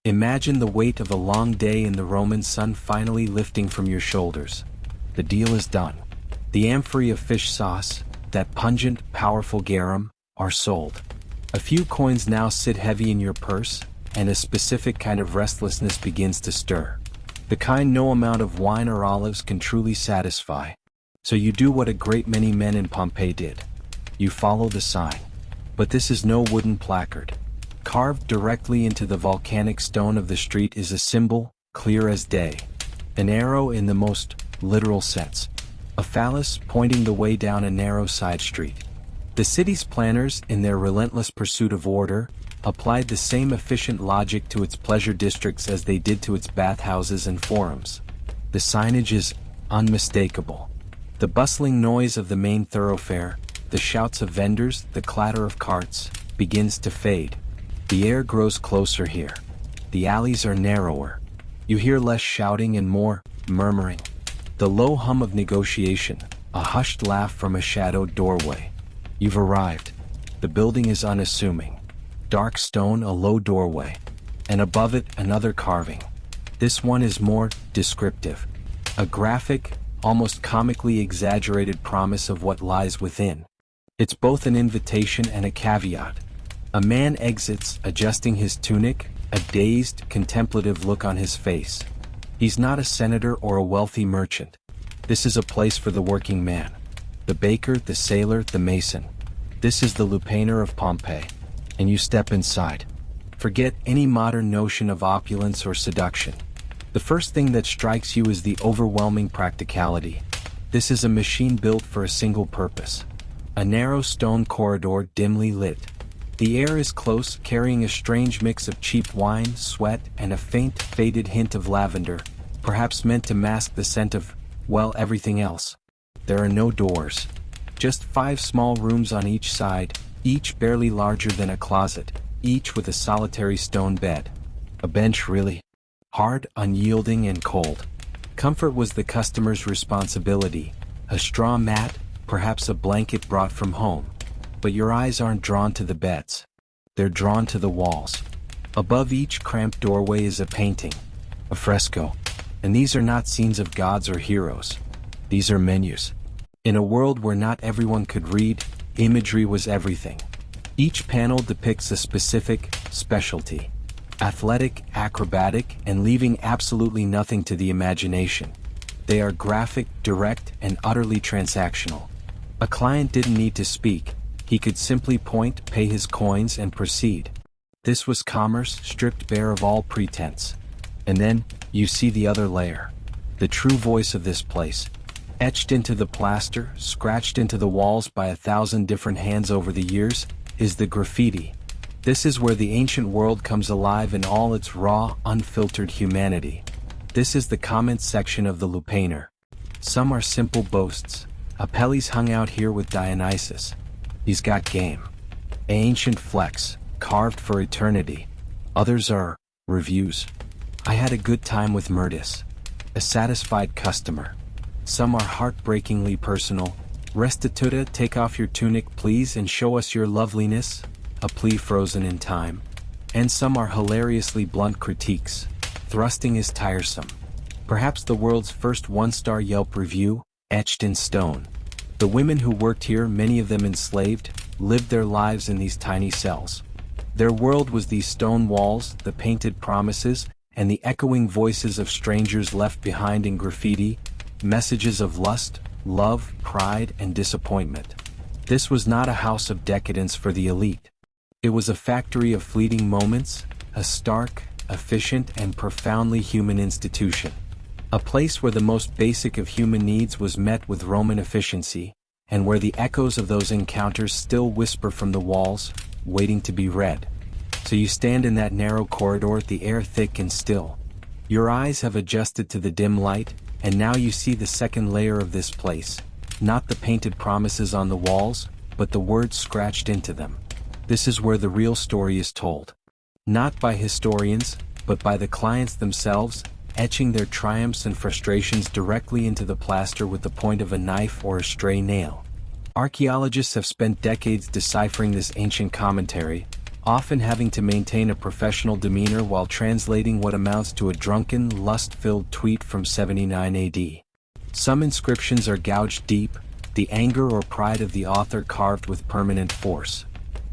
Imagine the weight of a long day in the Roman sun finally lifting from your shoulders. The deal is done. The amphorae of fish sauce, that pungent, powerful garum, are sold. A few coins now sit heavy in your purse, and a specific kind of restlessness begins to stir. The kind no amount of wine or olives can truly satisfy. So you do what a great many men in Pompeii did. You follow the sign. But this is no wooden placard. Carved directly into the volcanic stone of the street is a symbol, clear as day. An arrow in the most literal sense. A phallus pointing the way down a narrow side street. The city's planners, in their relentless pursuit of order, applied the same efficient logic to its pleasure districts as they did to its bathhouses and forums. The signage is unmistakable. The bustling noise of the main thoroughfare, the shouts of vendors, the clatter of carts, begins to fade. The air grows closer here. The alleys are narrower. You hear less shouting and more murmuring. The low hum of negotiation, a hushed laugh from a shadowed doorway. You've arrived. The building is unassuming. Dark stone, a low doorway. And above it, another carving. This one is more descriptive. A graphic, almost comically exaggerated promise of what lies within. It's both an invitation and a caveat. A man exits, adjusting his tunic, a dazed, contemplative look on his face. He's not a senator or a wealthy merchant. This is a place for the working man. The baker, the sailor, the mason. This is the lupanar of Pompeii. And you step inside. Forget any modern notion of opulence or seduction. The first thing that strikes you is the overwhelming practicality. This is a machine built for a single purpose. A narrow stone corridor dimly lit. The air is close, carrying a strange mix of cheap wine, sweat, and a faint, faded hint of lavender, perhaps meant to mask the scent of, well, everything else. There are no doors. Just 5 small rooms on each side, each barely larger than a closet, each with a solitary stone bed. A bench, really? Hard, unyielding, and cold. Comfort was the customer's responsibility. A straw mat, perhaps a blanket brought from home. But your eyes aren't drawn to the beds. They're drawn to the walls. Above each cramped doorway is a painting, a fresco. And these are not scenes of gods or heroes. These are menus. In a world where not everyone could read, imagery was everything. Each panel depicts a specific specialty. Athletic, acrobatic, and leaving absolutely nothing to the imagination. They are graphic, direct, and utterly transactional. A client didn't need to speak. He could simply point, pay his coins, and proceed. This was commerce, stripped bare of all pretense. And then, you see the other layer. The true voice of this place. Etched into the plaster, scratched into the walls by 1,000 different hands over the years, is the graffiti. This is where the ancient world comes alive in all its raw, unfiltered humanity. This is the comments section of the lupanar. Some are simple boasts. Apelles hung out here with Dionysus. He's got game. Ancient flex, carved for eternity. Others are reviews. I had a good time with Murtis. A satisfied customer. Some are heartbreakingly personal. Restituta, take off your tunic please and show us your loveliness. A plea frozen in time. And some are hilariously blunt critiques. Thrusting is tiresome. Perhaps the world's first 1-star Yelp review, etched in stone. The women who worked here, many of them enslaved, lived their lives in these tiny cells. Their world was these stone walls, the painted promises, and the echoing voices of strangers left behind in graffiti, messages of lust, love, pride, and disappointment. This was not a house of decadence for the elite. It was a factory of fleeting moments, a stark, efficient, and profoundly human institution. A place where the most basic of human needs was met with Roman efficiency, and where the echoes of those encounters still whisper from the walls, waiting to be read. So you stand in that narrow corridor, the air thick and still. Your eyes have adjusted to the dim light, and now you see the second layer of this place. Not the painted promises on the walls, but the words scratched into them. This is where the real story is told. Not by historians, but by the clients themselves, etching their triumphs and frustrations directly into the plaster with the point of a knife or a stray nail. Archaeologists have spent decades deciphering this ancient commentary, often having to maintain a professional demeanor while translating what amounts to a drunken, lust-filled tweet from 79 AD. Some inscriptions are gouged deep, the anger or pride of the author carved with permanent force.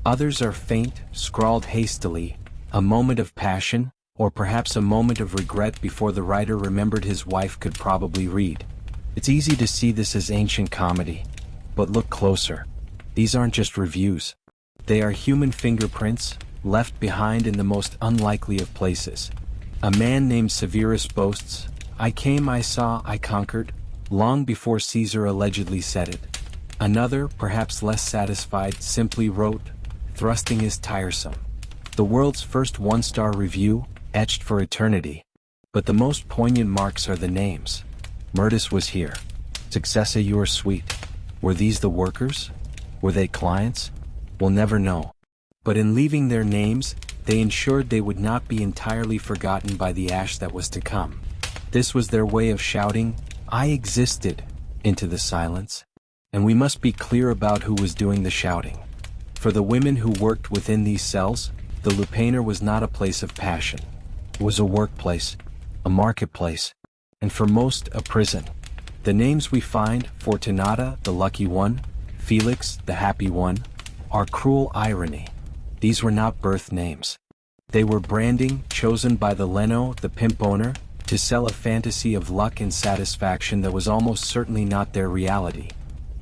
Others are faint, scrawled hastily, a moment of passion, or perhaps a moment of regret before the writer remembered his wife could probably read. It's easy to see this as ancient comedy. But look closer. These aren't just reviews. They are human fingerprints, left behind in the most unlikely of places. A man named Severus boasts, "I came, I saw, I conquered," long before Caesar allegedly said it. Another, perhaps less satisfied, simply wrote, "Thrusting is tiresome." The world's first one-star review, etched for eternity. But the most poignant marks are the names. Murtis was here. Successa, you are sweet. Were these the workers? Were they clients? We'll never know. But in leaving their names, they ensured they would not be entirely forgotten by the ash that was to come. This was their way of shouting, "I existed," into the silence. And we must be clear about who was doing the shouting. For the women who worked within these cells, the Lupanar was not a place of passion. It was a workplace, a marketplace, and for most, a prison. The names we find, Fortunata, the lucky one, Felix, the happy one, are cruel irony. These were not birth names. They were branding chosen by the Leno, the pimp owner, to sell a fantasy of luck and satisfaction that was almost certainly not their reality.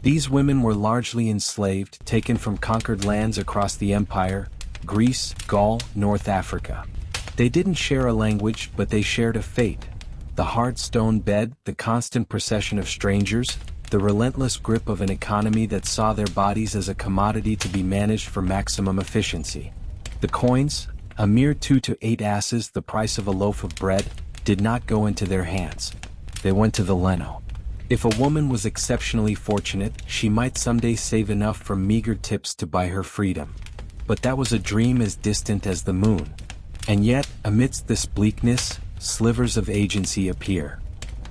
These women were largely enslaved, taken from conquered lands across the empire, Greece, Gaul, North Africa. They didn't share a language, but they shared a fate. The hard stone bed, the constant procession of strangers, the relentless grip of an economy that saw their bodies as a commodity to be managed for maximum efficiency. The coins, a mere 2 to 8 asses, the price of a loaf of bread, did not go into their hands. They went to the Leno. If a woman was exceptionally fortunate, she might someday save enough from meager tips to buy her freedom. But that was a dream as distant as the moon. And yet, amidst this bleakness, slivers of agency appear.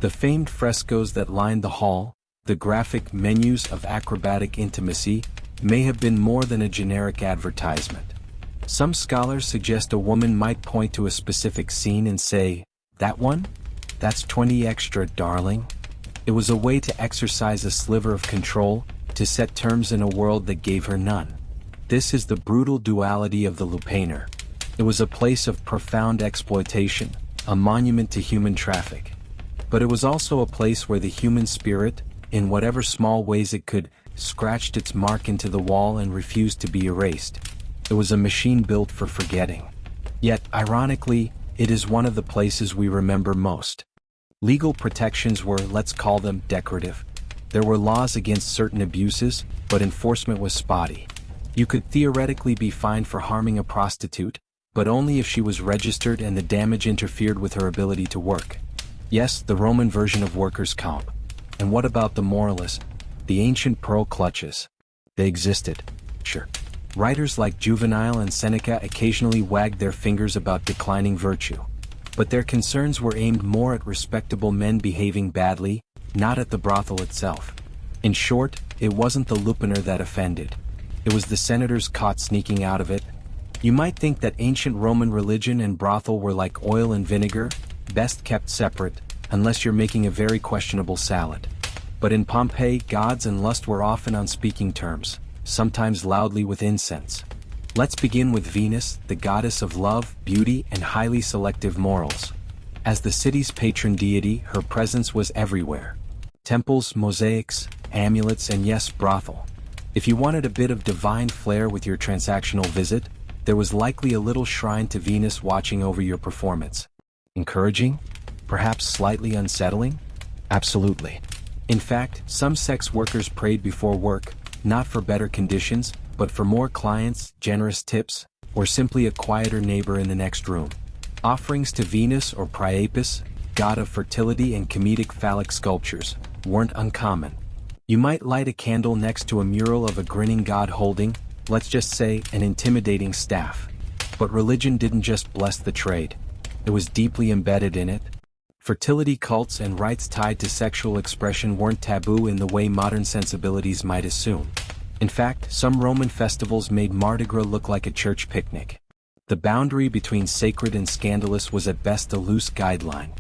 The famed frescoes that lined the hall, the graphic menus of acrobatic intimacy, may have been more than a generic advertisement. Some scholars suggest a woman might point to a specific scene and say, "That one? That's 20 extra, darling." It was a way to exercise a sliver of control, to set terms in a world that gave her none. This is the brutal duality of the Lupanar. It was a place of profound exploitation, a monument to human traffic. But it was also a place where the human spirit, in whatever small ways it could, scratched its mark into the wall and refused to be erased. It was a machine built for forgetting. Yet, ironically, it is one of the places we remember most. Legal protections were, let's call them, decorative. There were laws against certain abuses, but enforcement was spotty. You could theoretically be fined for harming a prostitute, but only if she was registered and the damage interfered with her ability to work. Yes, the Roman version of workers' comp. And what about the moralist? The ancient pearl clutches. They existed. Sure. Writers like Juvenal and Seneca occasionally wagged their fingers about declining virtue. But their concerns were aimed more at respectable men behaving badly, not at the brothel itself. In short, it wasn't the Lupanar that offended. It was the senators caught sneaking out of it. You might think that ancient Roman religion and brothel were like oil and vinegar, best kept separate, unless you're making a very questionable salad. But in Pompeii, gods and lust were often on speaking terms, sometimes loudly with incense. Let's begin with Venus, the goddess of love, beauty, and highly selective morals. As the city's patron deity, her presence was everywhere. Temples, mosaics, amulets, and yes, brothel. If you wanted a bit of divine flair with your transactional visit, there was likely a little shrine to Venus watching over your performance. Encouraging? Perhaps slightly unsettling? Absolutely. In fact, some sex workers prayed before work, not for better conditions, but for more clients, generous tips, or simply a quieter neighbor in the next room. Offerings to Venus or Priapus, god of fertility and comedic phallic sculptures, weren't uncommon. You might light a candle next to a mural of a grinning god holding, let's just say, an intimidating staff. But religion didn't just bless the trade. It was deeply embedded in it. Fertility cults and rites tied to sexual expression weren't taboo in the way modern sensibilities might assume. In fact, some Roman festivals made Mardi Gras look like a church picnic. The boundary between sacred and scandalous was at best a loose guideline.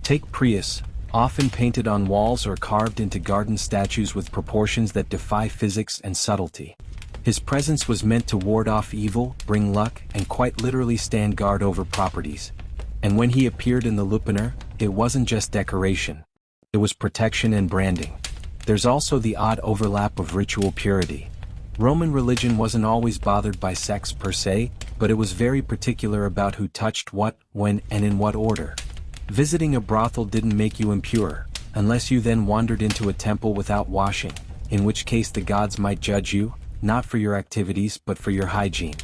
Take Prius, often painted on walls or carved into garden statues with proportions that defy physics and subtlety. His presence was meant to ward off evil, bring luck, and quite literally stand guard over properties. And when he appeared in the Lupanar, it wasn't just decoration. It was protection and branding. There's also the odd overlap of ritual purity. Roman religion wasn't always bothered by sex per se, but it was very particular about who touched what, when, and in what order. Visiting a brothel didn't make you impure, unless you then wandered into a temple without washing, in which case the gods might judge you, not for your activities but for your hygiene.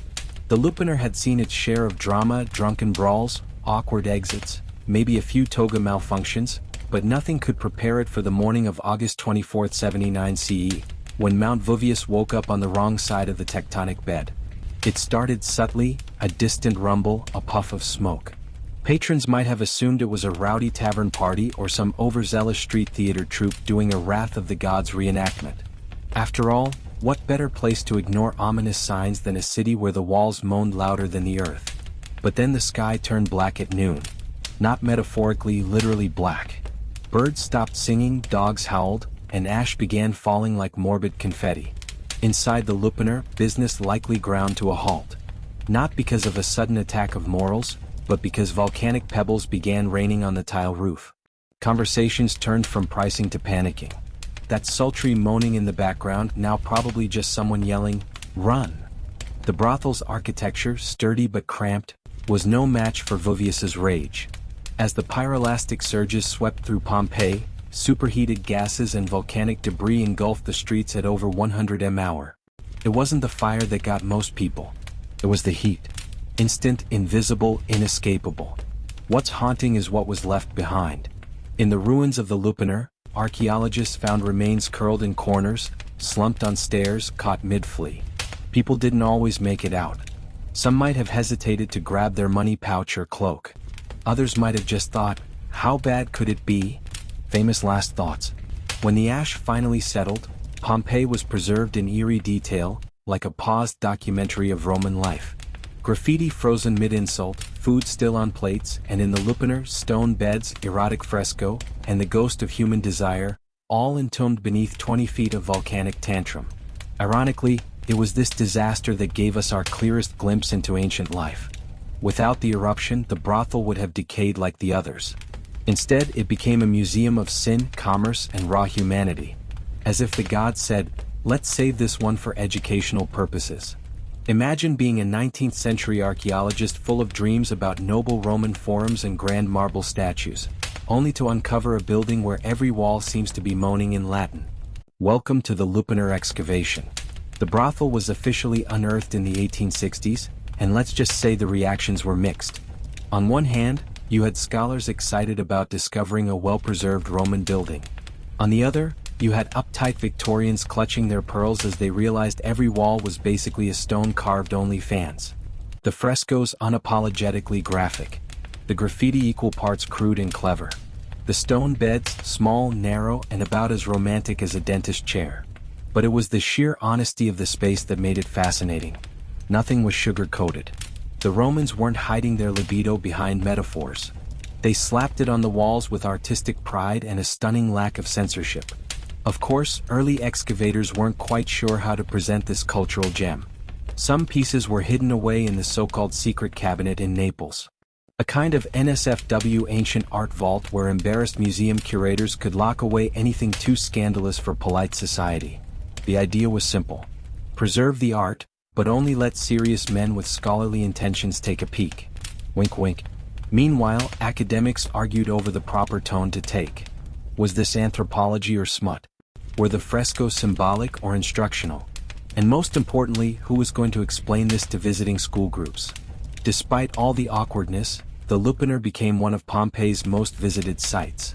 The Lupanar had seen its share of drama, drunken brawls, awkward exits, maybe a few toga malfunctions, but nothing could prepare it for the morning of August 24, 79 CE, when Mount Vuvius woke up on the wrong side of the tectonic bed. It started subtly, a distant rumble, a puff of smoke. Patrons might have assumed it was a rowdy tavern party or some overzealous street theater troupe doing a Wrath of the Gods reenactment. After all, what better place to ignore ominous signs than a city where the walls moaned louder than the earth? But then the sky turned black at noon. Not metaphorically, literally black. Birds stopped singing, dogs howled, and ash began falling like morbid confetti. Inside the Lupanar, business likely ground to a halt. Not because of a sudden attack of morals, but because volcanic pebbles began raining on the tile roof. Conversations turned from pricing to panicking. That sultry moaning in the background, now probably just someone yelling, "Run!" The brothel's architecture, sturdy but cramped, was no match for Vuvius's rage. As the pyrolastic surges swept through Pompeii, superheated gases and volcanic debris engulfed the streets at over 100 mph. It wasn't the fire that got most people. It was the heat. Instant, invisible, inescapable. What's haunting is what was left behind. In the ruins of the Lupanar, archaeologists found remains curled in corners, slumped on stairs, caught mid-flee. People didn't always make it out. Some might have hesitated to grab their money pouch or cloak. Others might have just thought, how bad could it be? Famous last thoughts. When the ash finally settled, Pompeii was preserved in eerie detail, like a paused documentary of Roman life. Graffiti frozen mid-insult, food still on plates, and in the Lupanar, stone beds, erotic fresco, and the ghost of human desire, all entombed beneath 20 feet of volcanic tantrum. Ironically, it was this disaster that gave us our clearest glimpse into ancient life. Without the eruption, the brothel would have decayed like the others. Instead, it became a museum of sin, commerce, and raw humanity. As if the gods said, let's save this one for educational purposes. Imagine being a 19th century archaeologist full of dreams about noble Roman forums and grand marble statues, only to uncover a building where every wall seems to be moaning in Latin. Welcome to the Lupanar excavation. The brothel was officially unearthed in the 1860s, and let's just say the reactions were mixed. On one hand, you had scholars excited about discovering a well-preserved Roman building. On the other, you had uptight Victorians clutching their pearls as they realized every wall was basically a stone-carved OnlyFans. The frescoes unapologetically graphic. The graffiti equal parts crude and clever. The stone beds, small, narrow, and about as romantic as a dentist chair. But it was the sheer honesty of the space that made it fascinating. Nothing was sugar-coated. The Romans weren't hiding their libido behind metaphors. They slapped it on the walls with artistic pride and a stunning lack of censorship. Of course, early excavators weren't quite sure how to present this cultural gem. Some pieces were hidden away in the so-called secret cabinet in Naples. A kind of NSFW ancient art vault where embarrassed museum curators could lock away anything too scandalous for polite society. The idea was simple. Preserve the art, but only let serious men with scholarly intentions take a peek. Wink wink. Meanwhile, academics argued over the proper tone to take. Was this anthropology or smut? Were the frescoes symbolic or instructional? And most importantly, who was going to explain this to visiting school groups? Despite all the awkwardness, the Lupanar became one of Pompeii's most visited sites.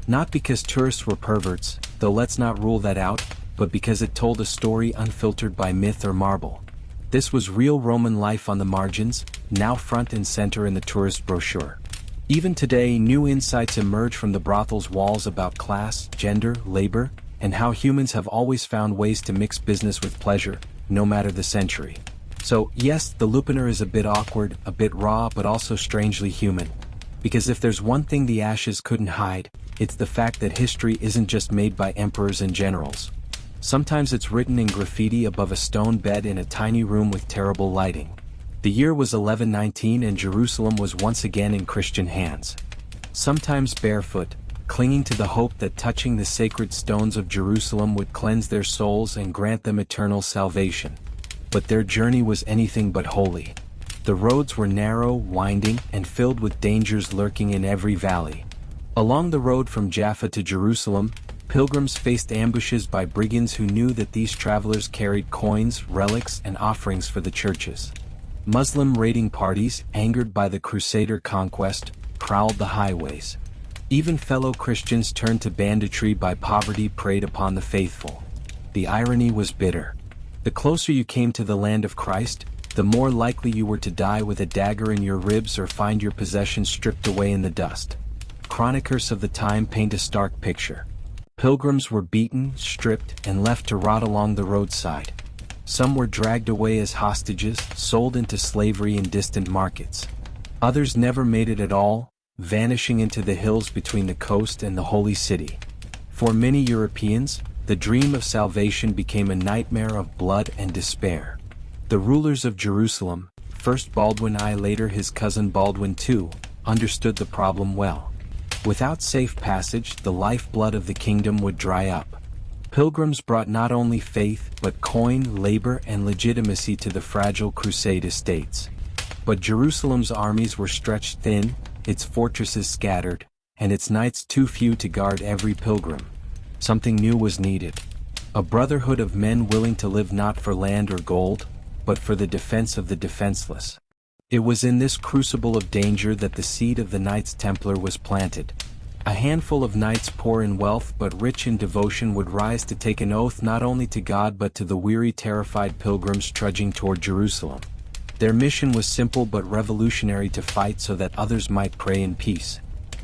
Not because tourists were perverts, though let's not rule that out, but because it told a story unfiltered by myth or marble. This was real Roman life on the margins, now front and center in the tourist brochure. Even today, new insights emerge from the brothel's walls about class, gender, labor, and how humans have always found ways to mix business with pleasure, no matter the century. So, yes, the Lupanar is a bit awkward, a bit raw, but also strangely human. Because if there's one thing the ashes couldn't hide, it's the fact that history isn't just made by emperors and generals. Sometimes it's written in graffiti above a stone bed in a tiny room with terrible lighting. The year was 1119 and Jerusalem was once again in Christian hands. Sometimes barefoot, clinging to the hope that touching the sacred stones of Jerusalem would cleanse their souls and grant them eternal salvation. But their journey was anything but holy. The roads were narrow, winding, and filled with dangers lurking in every valley. Along the road from Jaffa to Jerusalem, pilgrims faced ambushes by brigands who knew that these travelers carried coins, relics, and offerings for the churches. Muslim raiding parties, angered by the Crusader conquest, prowled the highways. Even fellow Christians turned to banditry by poverty preyed upon the faithful. The irony was bitter. The closer you came to the land of Christ, the more likely you were to die with a dagger in your ribs or find your possessions stripped away in the dust. Chroniclers of the time paint a stark picture. Pilgrims were beaten, stripped, and left to rot along the roadside. Some were dragged away as hostages, sold into slavery in distant markets. Others never made it at all, vanishing into the hills between the coast and the holy city. For many Europeans, the dream of salvation became a nightmare of blood and despair. The rulers of Jerusalem, first Baldwin I, later his cousin Baldwin II, understood the problem well. Without safe passage, the lifeblood of the kingdom would dry up. Pilgrims brought not only faith but coin, labor, and legitimacy to the fragile crusade estates. But Jerusalem's armies were stretched thin, its fortresses scattered, and its knights too few to guard every pilgrim. Something new was needed. A brotherhood of men willing to live not for land or gold, but for the defense of the defenseless. It was in this crucible of danger that the seed of the Knights Templar was planted. A handful of knights poor in wealth but rich in devotion would rise to take an oath not only to God but to the weary, terrified pilgrims trudging toward Jerusalem. Their mission was simple but revolutionary: to fight so that others might pray in peace.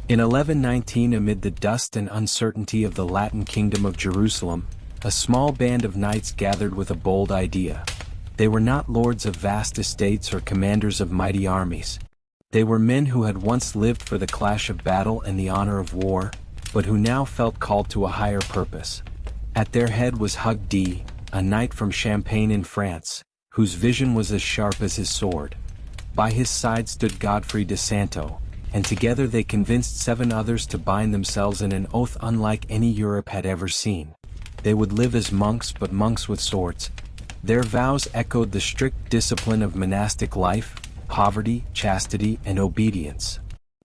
In 1119, amid the dust and uncertainty of the Latin kingdom of Jerusalem, a small band of knights gathered with a bold idea. They were not lords of vast estates or commanders of mighty armies. They were men who had once lived for the clash of battle and the honor of war, but who now felt called to a higher purpose. At their head was Hug D, a knight from Champagne in France, whose vision was as sharp as his sword. By his side stood Godfrey de Santo, and together they convinced 7 others to bind themselves in an oath unlike any Europe had ever seen. They would live as monks, but monks with swords. Their vows echoed the strict discipline of monastic life: poverty, chastity, and obedience.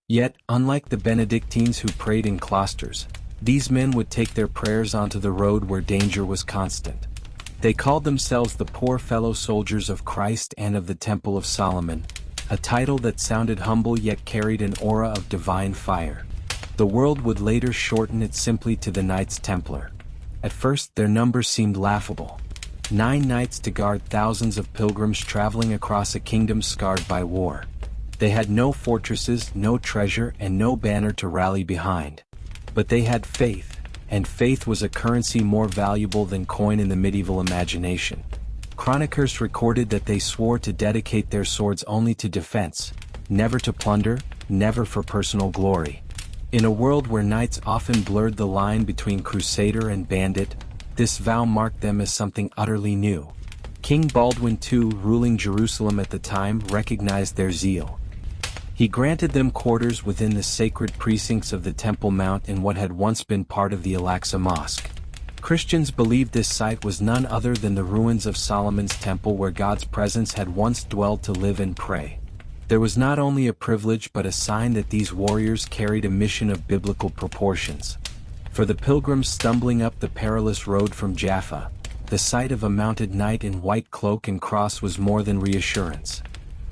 Yet, unlike the Benedictines who prayed in cloisters, these men would take their prayers onto the road where danger was constant. They called themselves the Poor Fellow Soldiers of Christ and of the Temple of Solomon, a title that sounded humble yet carried an aura of divine fire. The world would later shorten it simply to the Knights Templar. At first, their numbers seemed laughable. 9 knights to guard thousands of pilgrims traveling across a kingdom scarred by war. They had no fortresses, no treasure, and no banner to rally behind. But they had faith, and faith was a currency more valuable than coin in the medieval imagination. Chroniclers recorded that they swore to dedicate their swords only to defense, never to plunder, never for personal glory. In a world where knights often blurred the line between crusader and bandit, this vow marked them as something utterly new. King Baldwin II, ruling Jerusalem at the time, recognized their zeal. He granted them quarters within the sacred precincts of the Temple Mount in what had once been part of the Al-Aqsa Mosque. Christians believed this site was none other than the ruins of Solomon's temple, where God's presence had once dwelled to live and pray. There was not only a privilege but a sign that these warriors carried a mission of biblical proportions. For the pilgrims stumbling up the perilous road from Jaffa, the sight of a mounted knight in white cloak and cross was more than reassurance.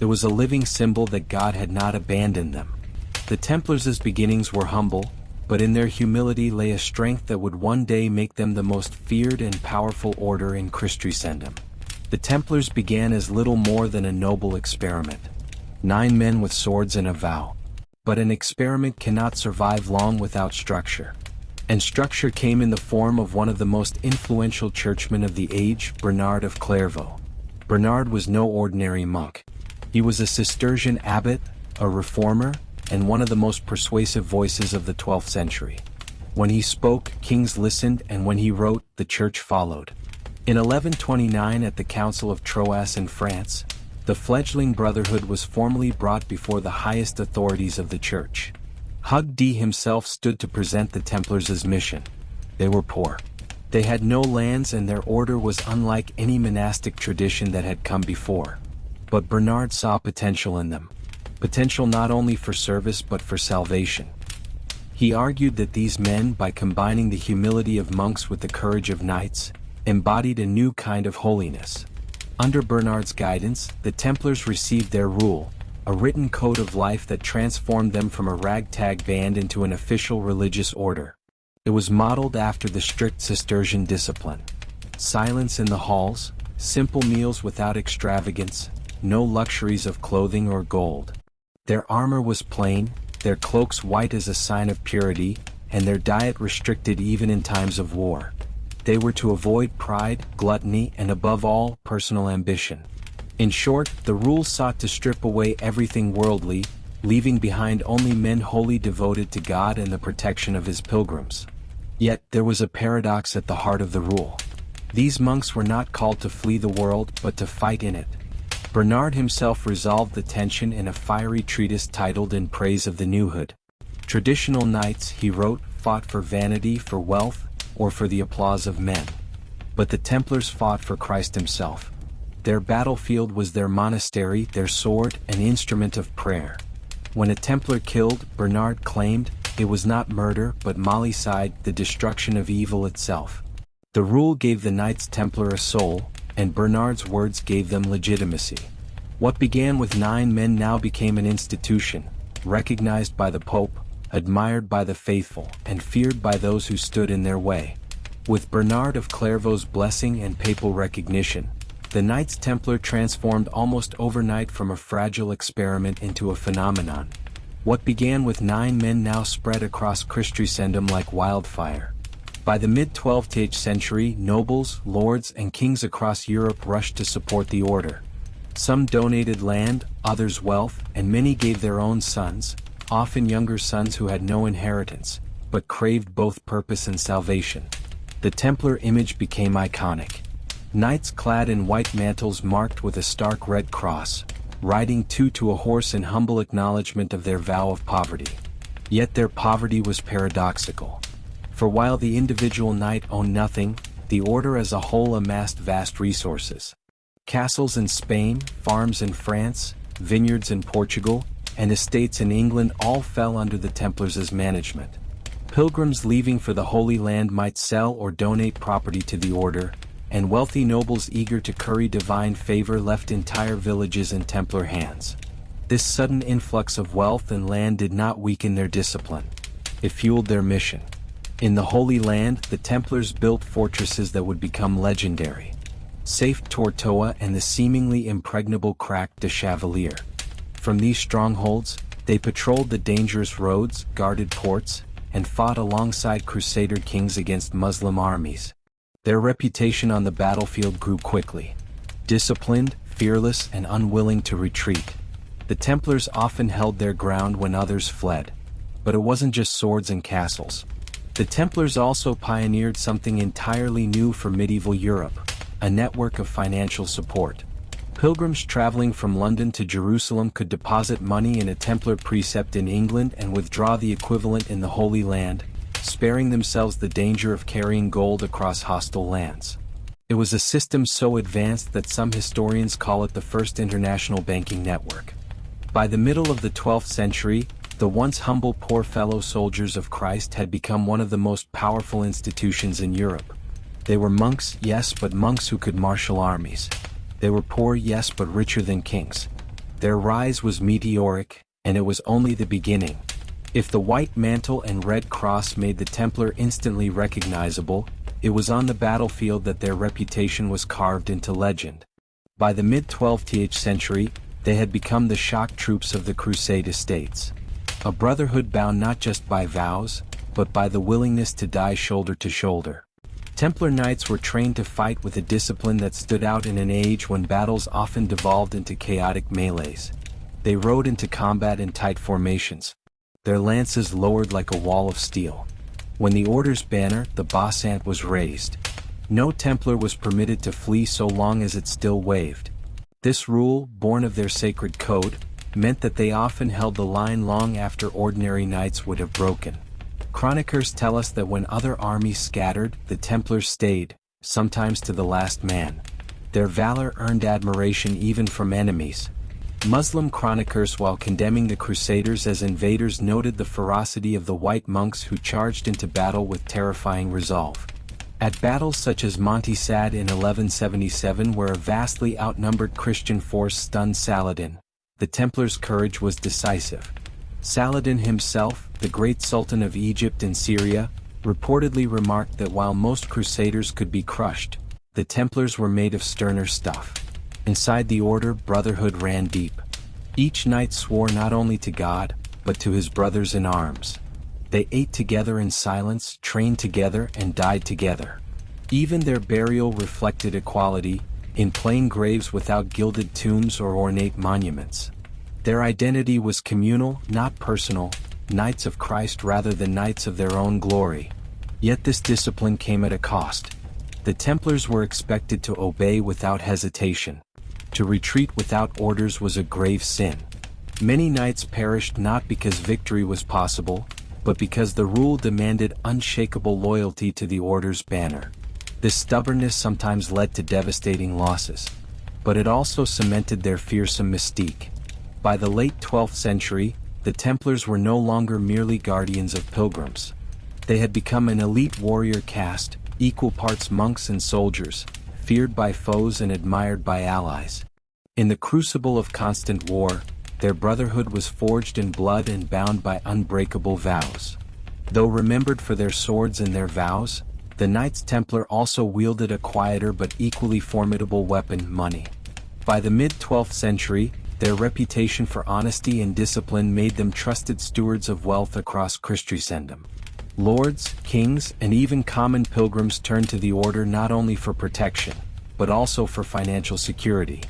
It was a living symbol that God had not abandoned them. The Templars' beginnings were humble, but in their humility lay a strength that would one day make them the most feared and powerful order in Christendom. The Templars began as little more than a noble experiment. 9 men with swords and a vow. But an experiment cannot survive long without structure. And structure came in the form of one of the most influential churchmen of the age, Bernard of Clairvaux. Bernard was no ordinary monk. He was a Cistercian abbot, a reformer, and one of the most persuasive voices of the 12th century. When he spoke, kings listened, and when he wrote, the church followed. In 1129 at the Council of Troyes in France, the fledgling brotherhood was formally brought before the highest authorities of the church. Hug D himself stood to present the Templars' mission. They were poor. They had no lands, and their order was unlike any monastic tradition that had come before. But Bernard saw potential in them. Potential not only for service but for salvation. He argued that these men, by combining the humility of monks with the courage of knights, embodied a new kind of holiness. Under Bernard's guidance, the Templars received their rule, a written code of life that transformed them from a ragtag band into an official religious order. It was modeled after the strict Cistercian discipline. Silence in the halls, simple meals without extravagance, no luxuries of clothing or gold. Their armor was plain, their cloaks white as a sign of purity, and their diet restricted even in times of war. They were to avoid pride, gluttony, and above all, personal ambition. In short, the rules sought to strip away everything worldly, leaving behind only men wholly devoted to God and the protection of His pilgrims. Yet, there was a paradox at the heart of the rule. These monks were not called to flee the world, but to fight in it. Bernard himself resolved the tension in a fiery treatise titled In Praise of the Newhood. Traditional knights, he wrote, fought for vanity, for wealth, or for the applause of men. But the Templars fought for Christ himself. Their battlefield was their monastery, their sword, an instrument of prayer. When a Templar killed, Bernard claimed, it was not murder but malicide, the destruction of evil itself. The rule gave the Knights Templar a soul, and Bernard's words gave them legitimacy. What began with 9 men now became an institution, recognized by the Pope, admired by the faithful, and feared by those who stood in their way. With Bernard of Clairvaux's blessing and papal recognition, the Knights Templar transformed almost overnight from a fragile experiment into a phenomenon. What began with 9 men now spread across Christendom like wildfire. By the mid-12th century, nobles, lords, and kings across Europe rushed to support the order. Some donated land, others wealth, and many gave their own sons, often younger sons who had no inheritance, but craved both purpose and salvation. The Templar image became iconic. Knights clad in white mantles marked with a stark red cross, riding two to a horse in humble acknowledgement of their vow of poverty. Yet their poverty was paradoxical. For while the individual knight owned nothing, the order as a whole amassed vast resources. Castles in Spain, farms in France, vineyards in Portugal, and estates in England all fell under the Templars' management. Pilgrims leaving for the Holy Land might sell or donate property to the order, and wealthy nobles eager to curry divine favor left entire villages in Templar hands. This sudden influx of wealth and land did not weaken their discipline. It fueled their mission. In the Holy Land, the Templars built fortresses that would become legendary. Safe Tortosa and the seemingly impregnable Crac de Chevalier. From these strongholds, they patrolled the dangerous roads, guarded ports, and fought alongside Crusader kings against Muslim armies. Their reputation on the battlefield grew quickly. Disciplined, fearless, and unwilling to retreat, the Templars often held their ground when others fled. But it wasn't just swords and castles. The Templars also pioneered something entirely new for medieval Europe, a network of financial support. Pilgrims traveling from London to Jerusalem could deposit money in a Templar precept in England and withdraw the equivalent in the Holy Land, sparing themselves the danger of carrying gold across hostile lands. It was a system so advanced that some historians call it the first international banking network. By the middle of the 12th century, the once humble poor fellow soldiers of Christ had become one of the most powerful institutions in Europe. They were monks, yes, but monks who could marshal armies. They were poor, yes, but richer than kings. Their rise was meteoric, and it was only the beginning. If the white mantle and red cross made the Templar instantly recognizable, it was on the battlefield that their reputation was carved into legend. By the mid-12th century, they had become the shock troops of the Crusade estates. A brotherhood bound not just by vows, but by the willingness to die shoulder to shoulder. Templar knights were trained to fight with a discipline that stood out in an age when battles often devolved into chaotic melees. They rode into combat in tight formations, their lances lowered like a wall of steel. When the Order's banner, the bossant, was raised, no Templar was permitted to flee so long as it still waved. This rule, born of their sacred code, meant that they often held the line long after ordinary knights would have broken. Chroniclers tell us that when other armies scattered, the Templars stayed, sometimes to the last man. Their valor earned admiration even from enemies. Muslim chroniclers, while condemning the Crusaders as invaders, noted the ferocity of the white monks who charged into battle with terrifying resolve. At battles such as Monte Sad in 1177, where a vastly outnumbered Christian force stunned Saladin, the Templars' courage was decisive. Saladin himself, the great Sultan of Egypt and Syria, reportedly remarked that while most Crusaders could be crushed, the Templars were made of sterner stuff. Inside the order, brotherhood ran deep. Each knight swore not only to God, but to his brothers in arms. They ate together in silence, trained together, and died together. Even their burial reflected equality, in plain graves without gilded tombs or ornate monuments. Their identity was communal, not personal, knights of Christ rather than knights of their own glory. Yet this discipline came at a cost. The Templars were expected to obey without hesitation. To retreat without orders was a grave sin. Many knights perished not because victory was possible, but because the rule demanded unshakable loyalty to the order's banner. This stubbornness sometimes led to devastating losses, but it also cemented their fearsome mystique. By the late 12th century, the Templars were no longer merely guardians of pilgrims. They had become an elite warrior caste, equal parts monks and soldiers, feared by foes and admired by allies. In the crucible of constant war, their brotherhood was forged in blood and bound by unbreakable vows. Though remembered for their swords and their vows, the Knights Templar also wielded a quieter but equally formidable weapon: money. By the mid-12th century, their reputation for honesty and discipline made them trusted stewards of wealth across Christendom. Lords, kings, and even common pilgrims turned to the order not only for protection, but also for financial security.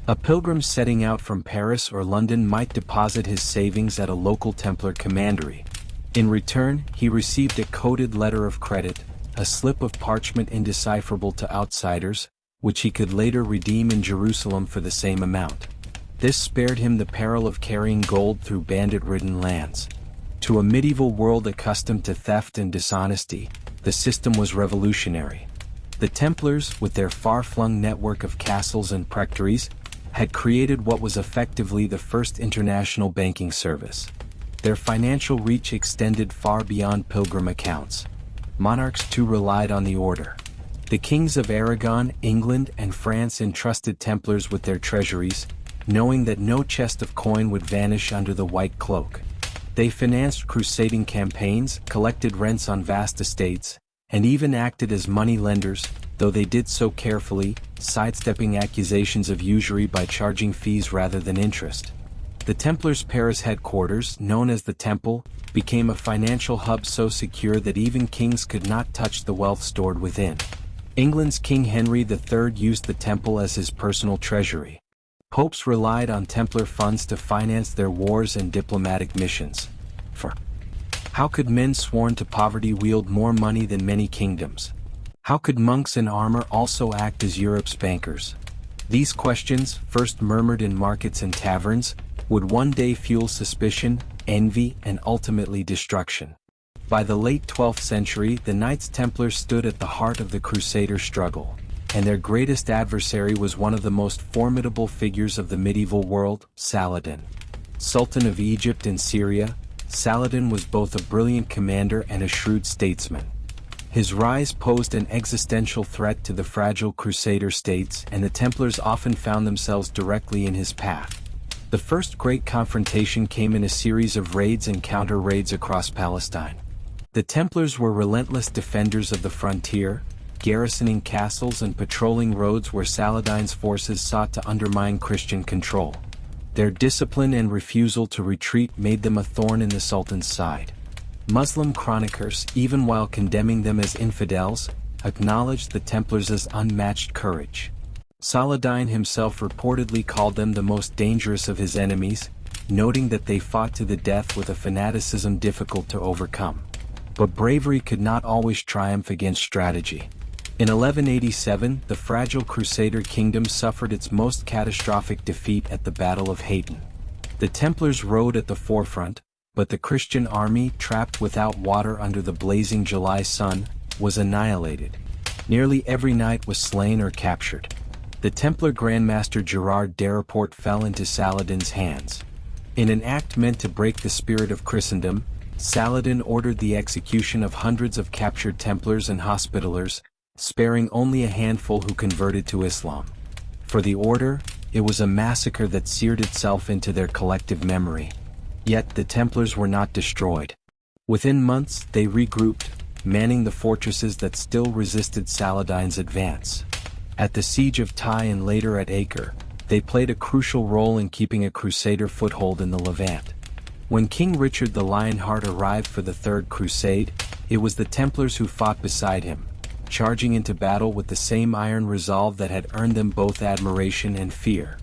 A pilgrim setting out from Paris or London might deposit his savings at a local Templar commandery. In return, he received a coded letter of credit, a slip of parchment indecipherable to outsiders, which he could later redeem in Jerusalem for the same amount. This spared him the peril of carrying gold through bandit-ridden lands. To a medieval world accustomed to theft and dishonesty, the system was revolutionary. The Templars, with their far-flung network of castles and prectories, had created what was effectively the first international banking service. Their financial reach extended far beyond pilgrim accounts. Monarchs too relied on the order. The kings of Aragon, England, and France entrusted Templars with their treasuries, knowing that no chest of coin would vanish under the white cloak. They financed crusading campaigns, collected rents on vast estates, and even acted as money lenders, though they did so carefully, sidestepping accusations of usury by charging fees rather than interest. The Templars' Paris headquarters, known as the Temple, became a financial hub so secure that even kings could not touch the wealth stored within. England's King Henry III used the Temple as his personal treasury. Popes relied on Templar funds to finance their wars and diplomatic missions. For how could men sworn to poverty wield more money than many kingdoms? How could monks in armor also act as Europe's bankers? These questions, first murmured in markets and taverns, would one day fuel suspicion, envy, and ultimately destruction. By the late 12th century, the Knights Templar stood at the heart of the Crusader struggle, and their greatest adversary was one of the most formidable figures of the medieval world, Saladin. Sultan of Egypt and Syria, Saladin was both a brilliant commander and a shrewd statesman. His rise posed an existential threat to the fragile Crusader states, and the Templars often found themselves directly in his path. The first great confrontation came in a series of raids and counter-raids across Palestine. The Templars were relentless defenders of the frontier, garrisoning castles and patrolling roads where Saladin's forces sought to undermine Christian control. Their discipline and refusal to retreat made them a thorn in the Sultan's side. Muslim chroniclers, even while condemning them as infidels, acknowledged the Templars' unmatched courage. Saladin himself reportedly called them the most dangerous of his enemies, noting that they fought to the death with a fanaticism difficult to overcome. But bravery could not always triumph against strategy. In 1187, the fragile Crusader kingdom suffered its most catastrophic defeat at the Battle of Hattin. The Templars rode at the forefront, but the Christian army, trapped without water under the blazing July sun, was annihilated. Nearly every knight was slain or captured. The Templar Grandmaster Gerard d'Arreport fell into Saladin's hands. In an act meant to break the spirit of Christendom, Saladin ordered the execution of hundreds of captured Templars and Hospitallers, sparing only a handful who converted to Islam. For the order, it was a massacre that seared itself into their collective memory. Yet the Templars were not destroyed. Within months they regrouped, manning the fortresses that still resisted Saladin's advance. At the siege of Tai and later at Acre, they played a crucial role in keeping a Crusader foothold in the Levant. When King Richard the Lionheart arrived for the Third Crusade, it was the Templars who fought beside him, charging into battle with the same iron resolve that had earned them both admiration and fear.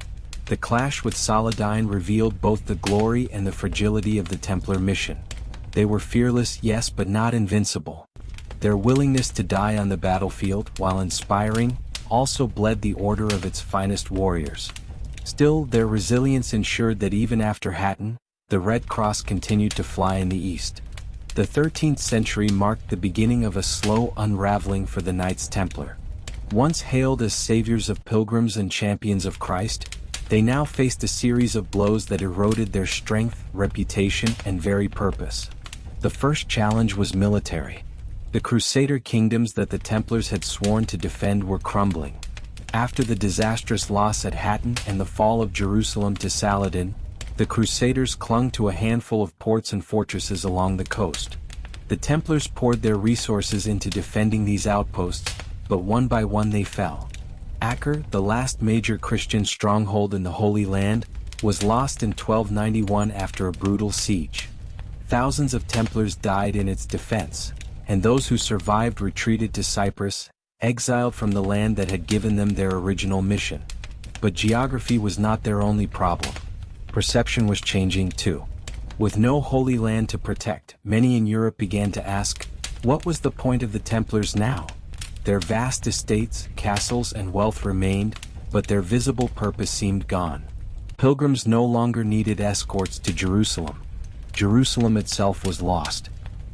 The clash with Saladin revealed both the glory and the fragility of the Templar mission. They were fearless, yes, but not invincible. Their willingness to die on the battlefield, while inspiring, also bled the order of its finest warriors. Still, their resilience ensured that even after Hattin, the Red Cross continued to fly in the east. The 13th century marked the beginning of a slow unraveling for the Knights Templar. Once hailed as saviors of pilgrims and champions of Christ, they now faced a series of blows that eroded their strength, reputation, and very purpose. The first challenge was military. The Crusader kingdoms that the Templars had sworn to defend were crumbling. After the disastrous loss at Hattin and the fall of Jerusalem to Saladin, the Crusaders clung to a handful of ports and fortresses along the coast. The Templars poured their resources into defending these outposts, but one by one they fell. Acre, the last major Christian stronghold in the Holy Land, was lost in 1291 after a brutal siege. Thousands of Templars died in its defense, and those who survived retreated to Cyprus, exiled from the land that had given them their original mission. But geography was not their only problem. Perception was changing too. With no Holy Land to protect, many in Europe began to ask, what was the point of the Templars now? Their vast estates, castles, and wealth remained, but their visible purpose seemed gone. Pilgrims no longer needed escorts to Jerusalem. Jerusalem itself was lost.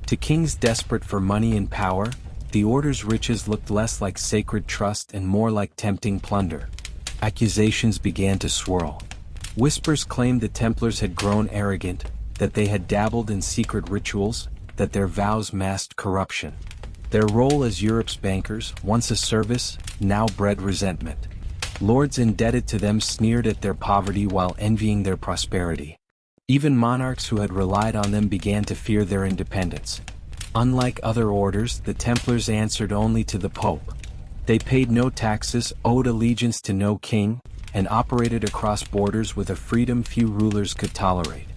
To kings desperate for money and power, the order's riches looked less like sacred trust and more like tempting plunder. Accusations began to swirl. Whispers claimed the Templars had grown arrogant, that they had dabbled in secret rituals, that their vows masked corruption. Their role as Europe's bankers, once a service, now bred resentment. Lords indebted to them sneered at their poverty while envying their prosperity. Even monarchs who had relied on them began to fear their independence. Unlike other orders, the Templars answered only to the Pope. They paid no taxes, owed allegiance to no king, and operated across borders with a freedom few rulers could tolerate.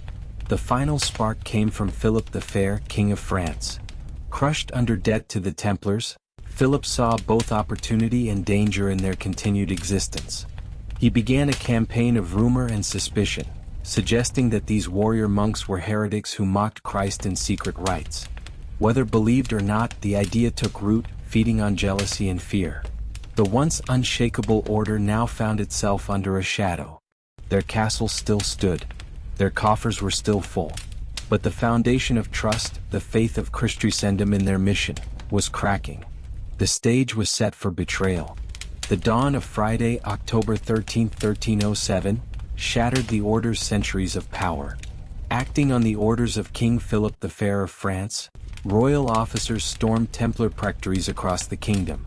The final spark came from Philip the Fair, King of France. Crushed under debt to the Templars, Philip saw both opportunity and danger in their continued existence. He began a campaign of rumor and suspicion, suggesting that these warrior monks were heretics who mocked Christ in secret rites. Whether believed or not, the idea took root, feeding on jealousy and fear. The once unshakable order now found itself under a shadow. Their castles still stood. Their coffers were still full. But the foundation of trust, the faith of Christendom in their mission, was cracking. The stage was set for betrayal. The dawn of Friday, October 13, 1307, shattered the order's centuries of power. Acting on the orders of King Philip the Fair of France, royal officers stormed Templar rectories across the kingdom.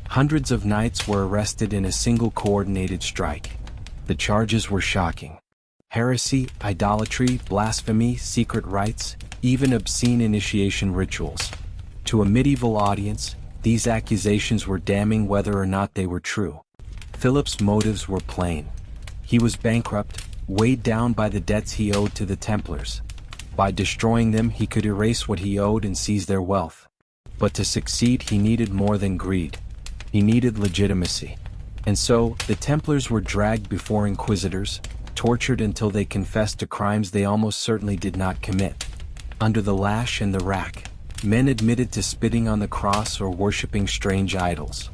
Hundreds of knights were arrested in a single coordinated strike. The charges were shocking. Heresy, idolatry, blasphemy, secret rites, even obscene initiation rituals. To a medieval audience, these accusations were damning whether or not they were true. Philip's motives were plain. He was bankrupt, weighed down by the debts he owed to the Templars. By destroying them he could erase what he owed and seize their wealth. But to succeed he needed more than greed. He needed legitimacy. And so, the Templars were dragged before inquisitors, tortured until they confessed to crimes they almost certainly did not commit. Under the lash and the rack, men admitted to spitting on the cross or worshipping strange idols.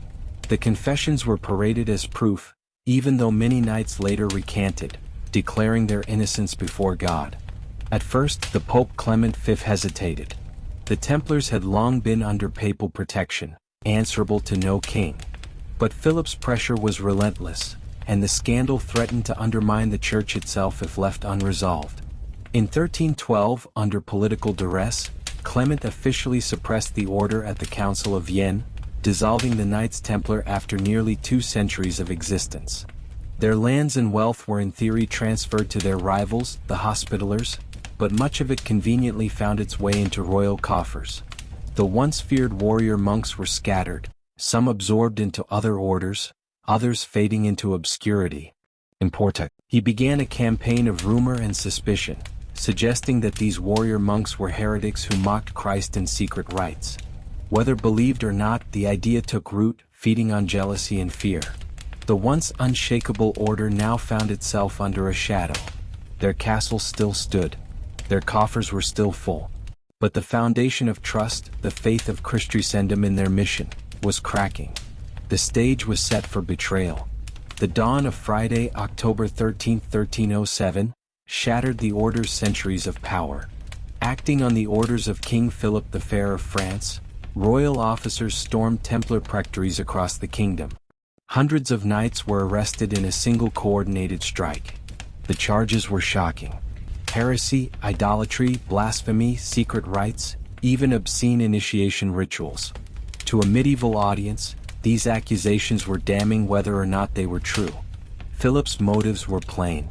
The confessions were paraded as proof, even though many knights later recanted, declaring their innocence before God. At first, the Pope Clement V hesitated. The Templars had long been under papal protection, answerable to no king. But Philip's pressure was relentless, and the scandal threatened to undermine the Church itself if left unresolved. In 1312, under political duress, Clement officially suppressed the order at the Council of Vienne, dissolving the Knights Templar after nearly 2 centuries of existence. Their lands and wealth were in theory transferred to their rivals, the Hospitallers, but much of it conveniently found its way into royal coffers. The once feared warrior monks were scattered, some absorbed into other orders, others fading into obscurity. In Porta, he began a campaign of rumor and suspicion, suggesting that these warrior monks were heretics who mocked Christ in secret rites. Whether believed or not, the idea took root, feeding on jealousy and fear. The once unshakable order now found itself under a shadow. Their castles still stood. Their coffers were still full. But the foundation of trust, the faith of Christendom in their mission, was cracking. The stage was set for betrayal. The dawn of Friday, October 13, 1307, shattered the order's centuries of power. Acting on the orders of King Philip the Fair of France, royal officers stormed Templar prectories across the kingdom. Hundreds of knights were arrested in a single coordinated strike. The charges were shocking. Heresy, idolatry, blasphemy, secret rites, even obscene initiation rituals. To a medieval audience, these accusations were damning whether or not they were true. Philip's motives were plain.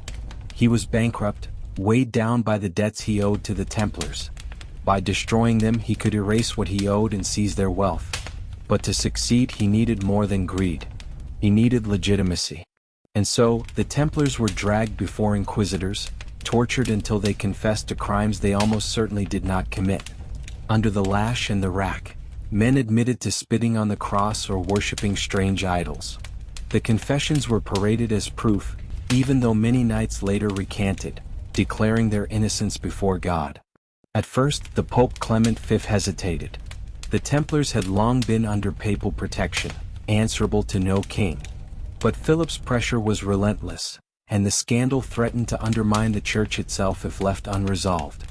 He was bankrupt, weighed down by the debts he owed to the Templars. By destroying them he could erase what he owed and seize their wealth. But to succeed he needed more than greed. He needed legitimacy. And so, the Templars were dragged before inquisitors, tortured until they confessed to crimes they almost certainly did not commit. Under the lash and the rack, men admitted to spitting on the cross or worshipping strange idols. The confessions were paraded as proof, even though many knights later recanted, declaring their innocence before God. At first, the Pope Clement V hesitated. The Templars had long been under papal protection, answerable to no king. But Philip's pressure was relentless, and the scandal threatened to undermine the Church itself if left unresolved.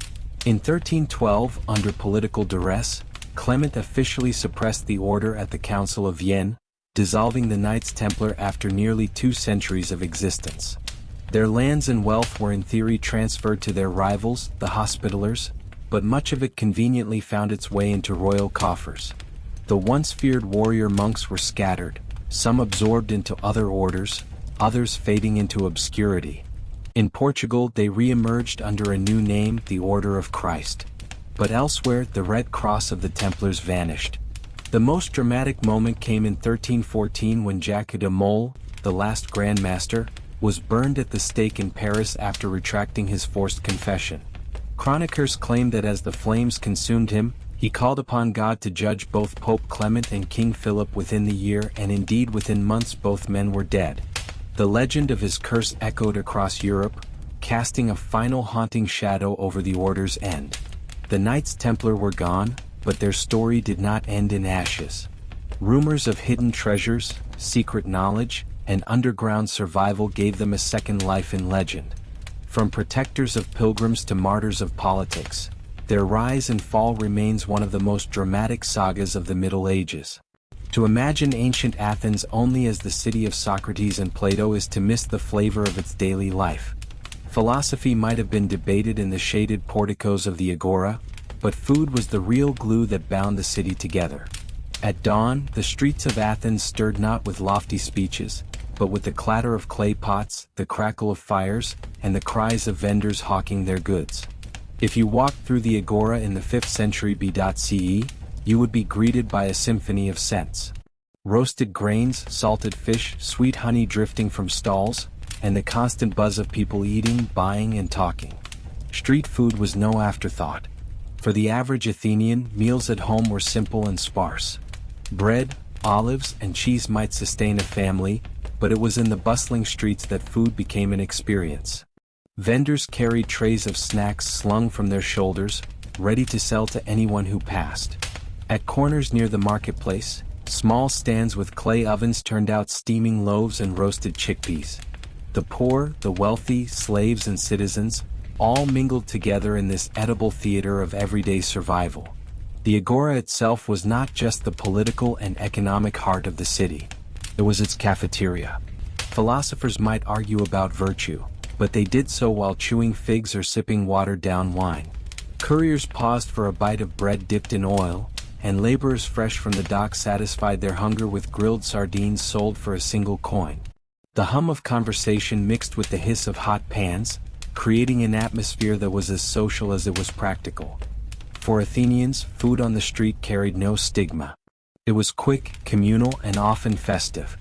In 1312, under political duress, Clement officially suppressed the order at the Council of Vienne, dissolving the Knights Templar after nearly 2 centuries of existence. Their lands and wealth were in theory transferred to their rivals, the Hospitallers, but much of it conveniently found its way into royal coffers. The once feared warrior monks were scattered, some absorbed into other orders, others fading into obscurity. In Portugal they re-emerged under a new name, the Order of Christ. But elsewhere the Red Cross of the Templars vanished. The most dramatic moment came in 1314 when Jacques de Molay, the last Grand Master, was burned at the stake in Paris after retracting his forced confession. Chroniclers claim that as the flames consumed him, he called upon God to judge both Pope Clement and King Philip within the year, and indeed within months both men were dead. The legend of his curse echoed across Europe, casting a final haunting shadow over the order's end. The Knights Templar were gone, but their story did not end in ashes. Rumors of hidden treasures, secret knowledge, and underground survival gave them a second life in legend. From protectors of pilgrims to martyrs of politics, their rise and fall remains one of the most dramatic sagas of the Middle Ages. To imagine ancient Athens only as the city of Socrates and Plato is to miss the flavor of its daily life. Philosophy might have been debated in the shaded porticos of the agora, but food was the real glue that bound the city together. At dawn, the streets of Athens stirred not with lofty speeches, but with the clatter of clay pots, the crackle of fires, and the cries of vendors hawking their goods. If you walked through the agora in the 5th century BCE, you would be greeted by a symphony of scents. Roasted grains, salted fish, sweet honey drifting from stalls, and the constant buzz of people eating, buying, and talking. Street food was no afterthought. For the average Athenian, meals at home were simple and sparse. Bread, olives, and cheese might sustain a family, but it was in the bustling streets that food became an experience. Vendors carried trays of snacks slung from their shoulders, ready to sell to anyone who passed. At corners near the marketplace, small stands with clay ovens turned out steaming loaves and roasted chickpeas. The poor, the wealthy, slaves and citizens, all mingled together in this edible theater of everyday survival. The agora itself was not just the political and economic heart of the city. It was its cafeteria. Philosophers might argue about virtue, but they did so while chewing figs or sipping watered-down wine. Couriers paused for a bite of bread dipped in oil, and laborers fresh from the dock satisfied their hunger with grilled sardines sold for a single coin. The hum of conversation mixed with the hiss of hot pans, creating an atmosphere that was as social as it was practical. For Athenians, food on the street carried no stigma. It was quick, communal, and often festive.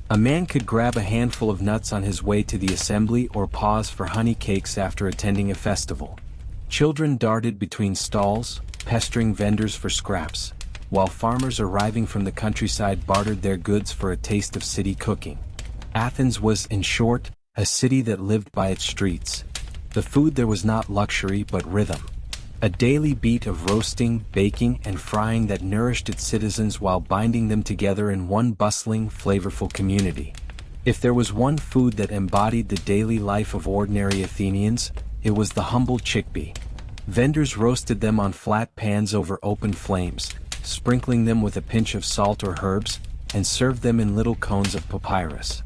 A man could grab a handful of nuts on his way to the assembly or pause for honey cakes after attending a festival. Children darted between stalls, pestering vendors for scraps, while farmers arriving from the countryside bartered their goods for a taste of city cooking. Athens was, in short, a city that lived by its streets. The food there was not luxury but rhythm. A daily beat of roasting, baking, and frying that nourished its citizens while binding them together in one bustling, flavorful community. If there was one food that embodied the daily life of ordinary Athenians, it was the humble chickpea. Vendors roasted them on flat pans over open flames, sprinkling them with a pinch of salt or herbs, and served them in little cones of papyrus.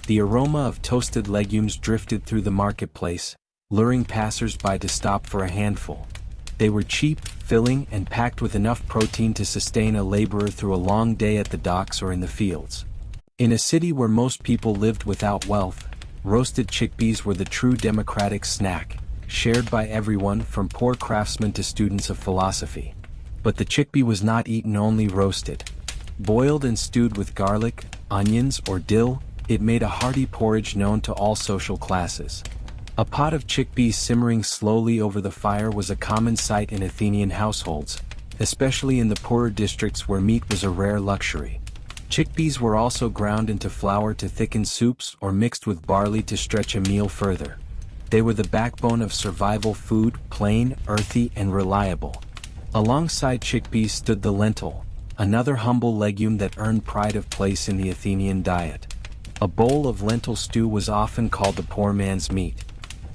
The aroma of toasted legumes drifted through the marketplace, luring passers-by to stop for a handful. They were cheap, filling, and packed with enough protein to sustain a laborer through a long day at the docks or in the fields. In a city where most people lived without wealth, roasted chickpeas were the true democratic snack, shared by everyone from poor craftsmen to students of philosophy. But the chickpea was not eaten only roasted. Boiled and stewed with garlic, onions, or dill, it made a hearty porridge known to all social classes. A pot of chickpeas simmering slowly over the fire was a common sight in Athenian households, especially in the poorer districts where meat was a rare luxury. Chickpeas were also ground into flour to thicken soups or mixed with barley to stretch a meal further. They were the backbone of survival food, plain, earthy, and reliable. Alongside chickpeas stood the lentil, another humble legume that earned pride of place in the Athenian diet. A bowl of lentil stew was often called the poor man's meat.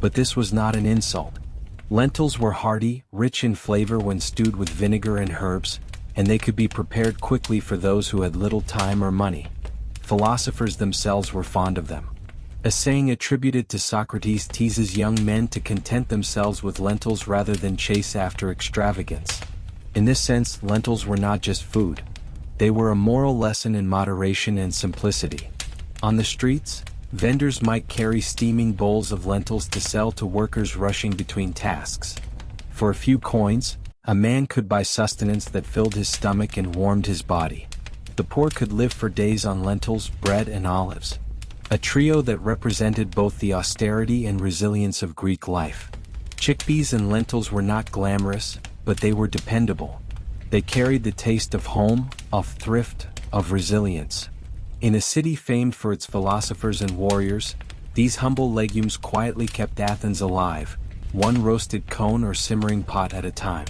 But this was not an insult. Lentils were hearty, rich in flavor when stewed with vinegar and herbs, and they could be prepared quickly for those who had little time or money. Philosophers themselves were fond of them. A saying attributed to Socrates teases young men to content themselves with lentils rather than chase after extravagance. In this sense, lentils were not just food. They were a moral lesson in moderation and simplicity. On the streets, vendors might carry steaming bowls of lentils to sell to workers rushing between tasks. For a few coins, a man could buy sustenance that filled his stomach and warmed his body. The poor could live for days on lentils, bread, and olives. A trio that represented both the austerity and resilience of Greek life. Chickpeas and lentils were not glamorous, but they were dependable. They carried the taste of home, of thrift, of resilience. In a city famed for its philosophers and warriors, these humble legumes quietly kept Athens alive, one roasted cone or simmering pot at a time.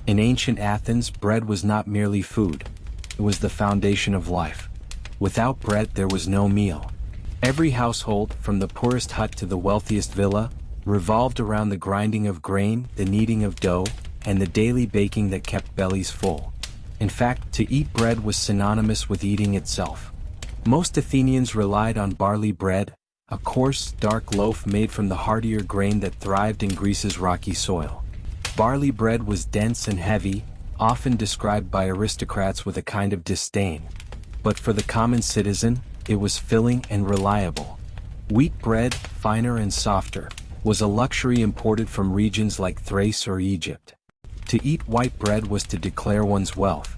In ancient Athens, bread was not merely food. It was the foundation of life. Without bread there was no meal. Every household, from the poorest hut to the wealthiest villa, revolved around the grinding of grain, the kneading of dough, and the daily baking that kept bellies full. In fact, to eat bread was synonymous with eating itself. Most Athenians relied on barley bread, a coarse, dark loaf made from the hardier grain that thrived in Greece's rocky soil. Barley bread was dense and heavy, often described by aristocrats with a kind of disdain. But for the common citizen, it was filling and reliable. Wheat bread, finer and softer, was a luxury imported from regions like Thrace or Egypt. To eat white bread was to declare one's wealth.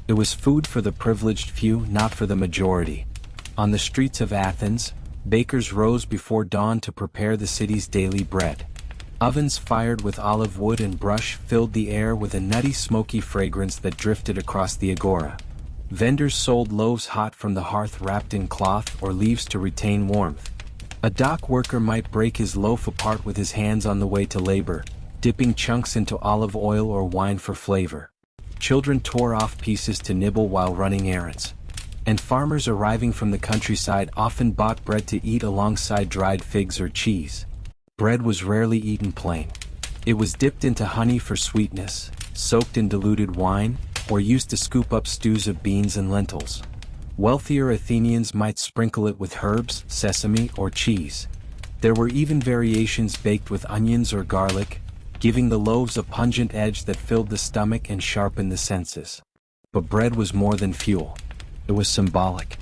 It was food for the privileged few, not for the majority. On the streets of Athens, bakers rose before dawn to prepare the city's daily bread. Ovens fired with olive wood and brush filled the air with a nutty smoky fragrance that drifted across the agora. Vendors sold loaves hot from the hearth wrapped in cloth or leaves to retain warmth. A dock worker might break his loaf apart with his hands on the way to labor, dipping chunks into olive oil or wine for flavor. Children tore off pieces to nibble while running errands. And farmers arriving from the countryside often bought bread to eat alongside dried figs or cheese. Bread was rarely eaten plain. It was dipped into honey for sweetness, soaked in diluted wine, or used to scoop up stews of beans and lentils. Wealthier Athenians might sprinkle it with herbs, sesame, or cheese. There were even variations baked with onions or garlic, giving the loaves a pungent edge that filled the stomach and sharpened the senses. But bread was more than fuel. It was symbolic.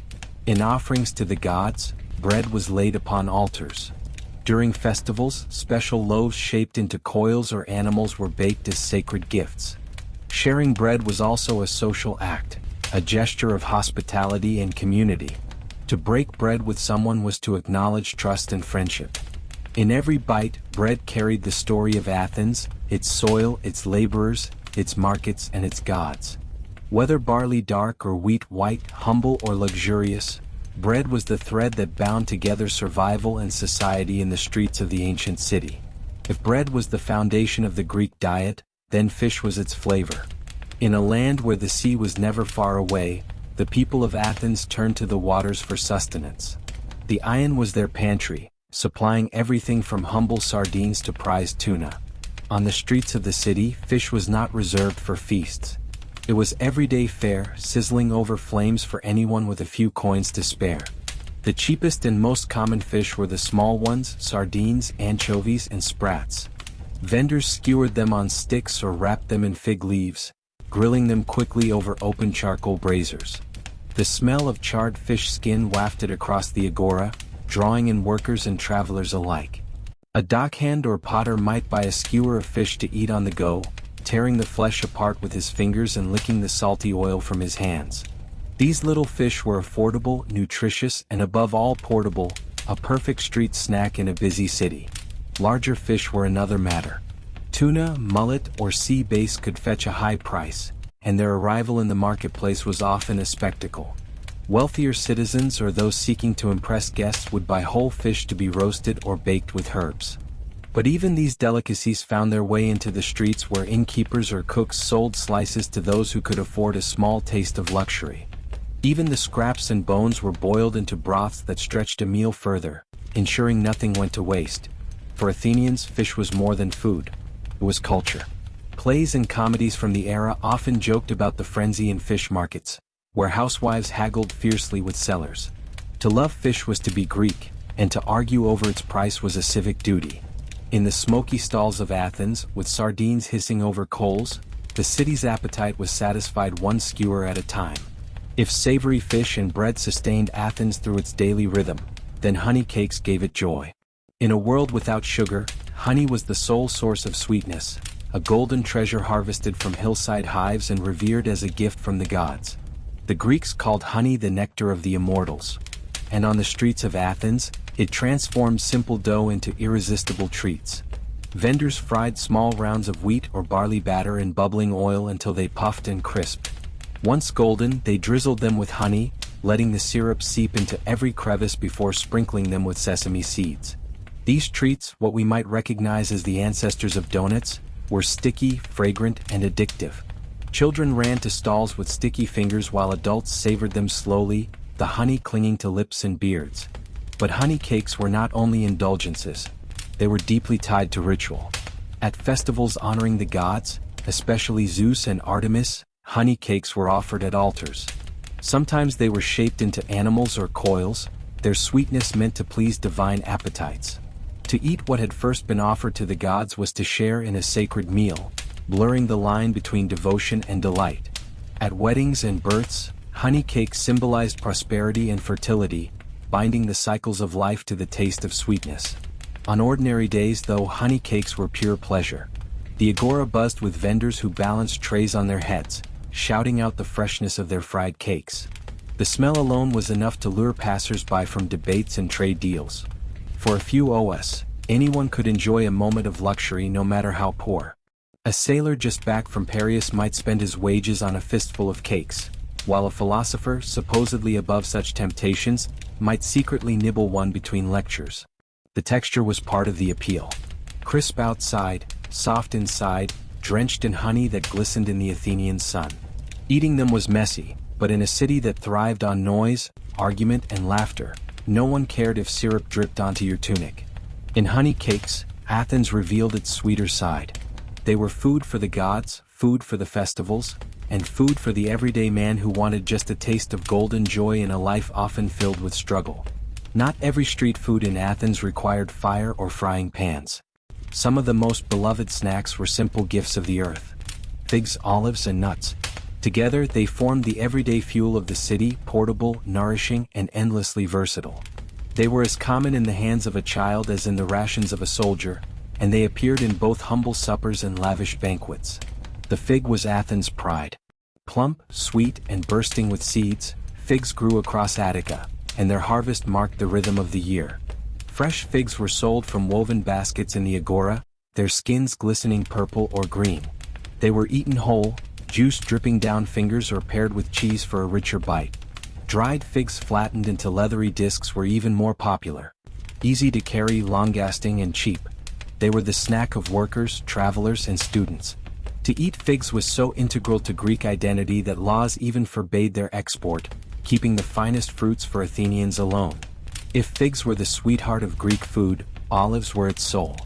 In offerings to the gods, bread was laid upon altars. During festivals, special loaves shaped into coils or animals were baked as sacred gifts. Sharing bread was also a social act, a gesture of hospitality and community. To break bread with someone was to acknowledge trust and friendship. In every bite, bread carried the story of Athens, its soil, its laborers, its markets, and its gods. Whether barley dark or wheat white, humble or luxurious, bread was the thread that bound together survival and society in the streets of the ancient city. If bread was the foundation of the Greek diet, then fish was its flavor. In a land where the sea was never far away, the people of Athens turned to the waters for sustenance. The Ion was their pantry, supplying everything from humble sardines to prized tuna. On the streets of the city, fish was not reserved for feasts. It was everyday fare, sizzling over flames for anyone with a few coins to spare. The cheapest and most common fish were the small ones, sardines, anchovies, and sprats. Vendors skewered them on sticks or wrapped them in fig leaves, grilling them quickly over open charcoal braziers. The smell of charred fish skin wafted across the agora, drawing in workers and travelers alike. A dockhand or potter might buy a skewer of fish to eat on the go, tearing the flesh apart with his fingers and licking the salty oil from his hands. These little fish were affordable, nutritious, and above all portable, a perfect street snack in a busy city. Larger fish were another matter. Tuna, mullet, or sea bass could fetch a high price, and their arrival in the marketplace was often a spectacle. Wealthier citizens or those seeking to impress guests would buy whole fish to be roasted or baked with herbs. But even these delicacies found their way into the streets where innkeepers or cooks sold slices to those who could afford a small taste of luxury. Even the scraps and bones were boiled into broths that stretched a meal further, ensuring nothing went to waste. For Athenians, fish was more than food. It was culture. Plays and comedies from the era often joked about the frenzy in fish markets, where housewives haggled fiercely with sellers. To love fish was to be Greek, and to argue over its price was a civic duty. In the smoky stalls of Athens, with sardines hissing over coals, the city's appetite was satisfied one skewer at a time. If savory fish and bread sustained Athens through its daily rhythm, then honey cakes gave it joy. In a world without sugar, honey was the sole source of sweetness, a golden treasure harvested from hillside hives and revered as a gift from the gods. The Greeks called honey the nectar of the immortals. And on the streets of Athens, it transformed simple dough into irresistible treats. Vendors fried small rounds of wheat or barley batter in bubbling oil until they puffed and crisped. Once golden, they drizzled them with honey, letting the syrup seep into every crevice before sprinkling them with sesame seeds. These treats, what we might recognize as the ancestors of donuts, were sticky, fragrant, and addictive. Children ran to stalls with sticky fingers while adults savored them slowly, the honey clinging to lips and beards. But honey cakes were not only indulgences, they were deeply tied to ritual. At festivals honoring the gods, especially Zeus and Artemis, honey cakes were offered at altars. Sometimes they were shaped into animals or coils, their sweetness meant to please divine appetites. To eat what had first been offered to the gods was to share in a sacred meal, blurring the line between devotion and delight. At weddings and births, honey cakes symbolized prosperity and fertility, binding the cycles of life to the taste of sweetness. On ordinary days, though, honey cakes were pure pleasure. The agora buzzed with vendors who balanced trays on their heads, shouting out the freshness of their fried cakes. The smell alone was enough to lure passers-by from debates and trade deals. For a few OS, Anyone could enjoy a moment of luxury no matter how poor. A sailor just back from Paris might spend his wages on a fistful of cakes, while a philosopher, supposedly above such temptations, might secretly nibble one between lectures. The texture was part of the appeal. Crisp outside, soft inside, drenched in honey that glistened in the Athenian sun. Eating them was messy, but in a city that thrived on noise, argument, and laughter, no one cared if syrup dripped onto your tunic. In honey cakes, Athens revealed its sweeter side. They were food for the gods, food for the festivals, and food for the everyday man who wanted just a taste of golden joy in a life often filled with struggle. Not every street food in Athens required fire or frying pans. Some of the most beloved snacks were simple gifts of the earth. Figs, olives, and nuts. Together they formed the everyday fuel of the city, portable, nourishing, and endlessly versatile. They were as common in the hands of a child as in the rations of a soldier, and they appeared in both humble suppers and lavish banquets. The fig was Athens' pride. Plump, sweet, and bursting with seeds, figs grew across Attica, and their harvest marked the rhythm of the year. Fresh figs were sold from woven baskets in the agora, their skins glistening purple or green. They were eaten whole, juice dripping down fingers or paired with cheese for a richer bite. Dried figs flattened into leathery discs were even more popular. Easy to carry, long-lasting, and cheap. They were the snack of workers, travelers, and students. To eat figs was so integral to Greek identity that laws even forbade their export, keeping the finest fruits for Athenians alone. If figs were the sweetheart of Greek food, olives were its soul.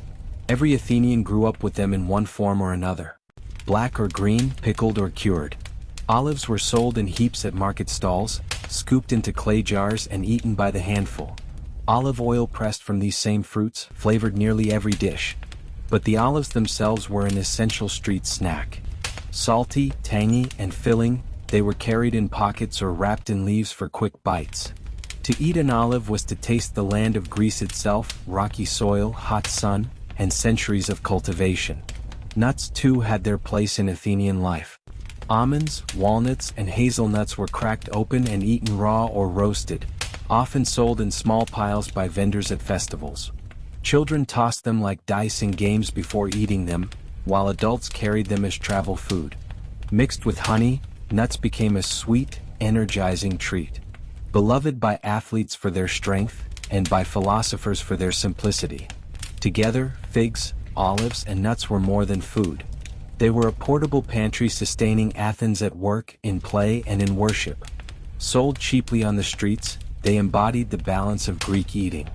Every Athenian grew up with them in one form or another. Black or green, pickled or cured. Olives were sold in heaps at market stalls, scooped into clay jars and eaten by the handful. Olive oil pressed from these same fruits flavored nearly every dish. But the olives themselves were an essential street snack. Salty, tangy, and filling, they were carried in pockets or wrapped in leaves for quick bites. To eat an olive was to taste the land of Greece itself, rocky soil, hot sun, and centuries of cultivation. Nuts too had their place in Athenian life. Almonds, walnuts, and hazelnuts were cracked open and eaten raw or roasted, often sold in small piles by vendors at festivals. Children tossed them like dice in games before eating them, while adults carried them as travel food. Mixed with honey, nuts became a sweet, energizing treat. Beloved by athletes for their strength, and by philosophers for their simplicity. Together, figs, olives, and nuts were more than food. They were a portable pantry sustaining Athens at work, in play, and in worship. Sold cheaply on the streets, they embodied the balance of Greek eating.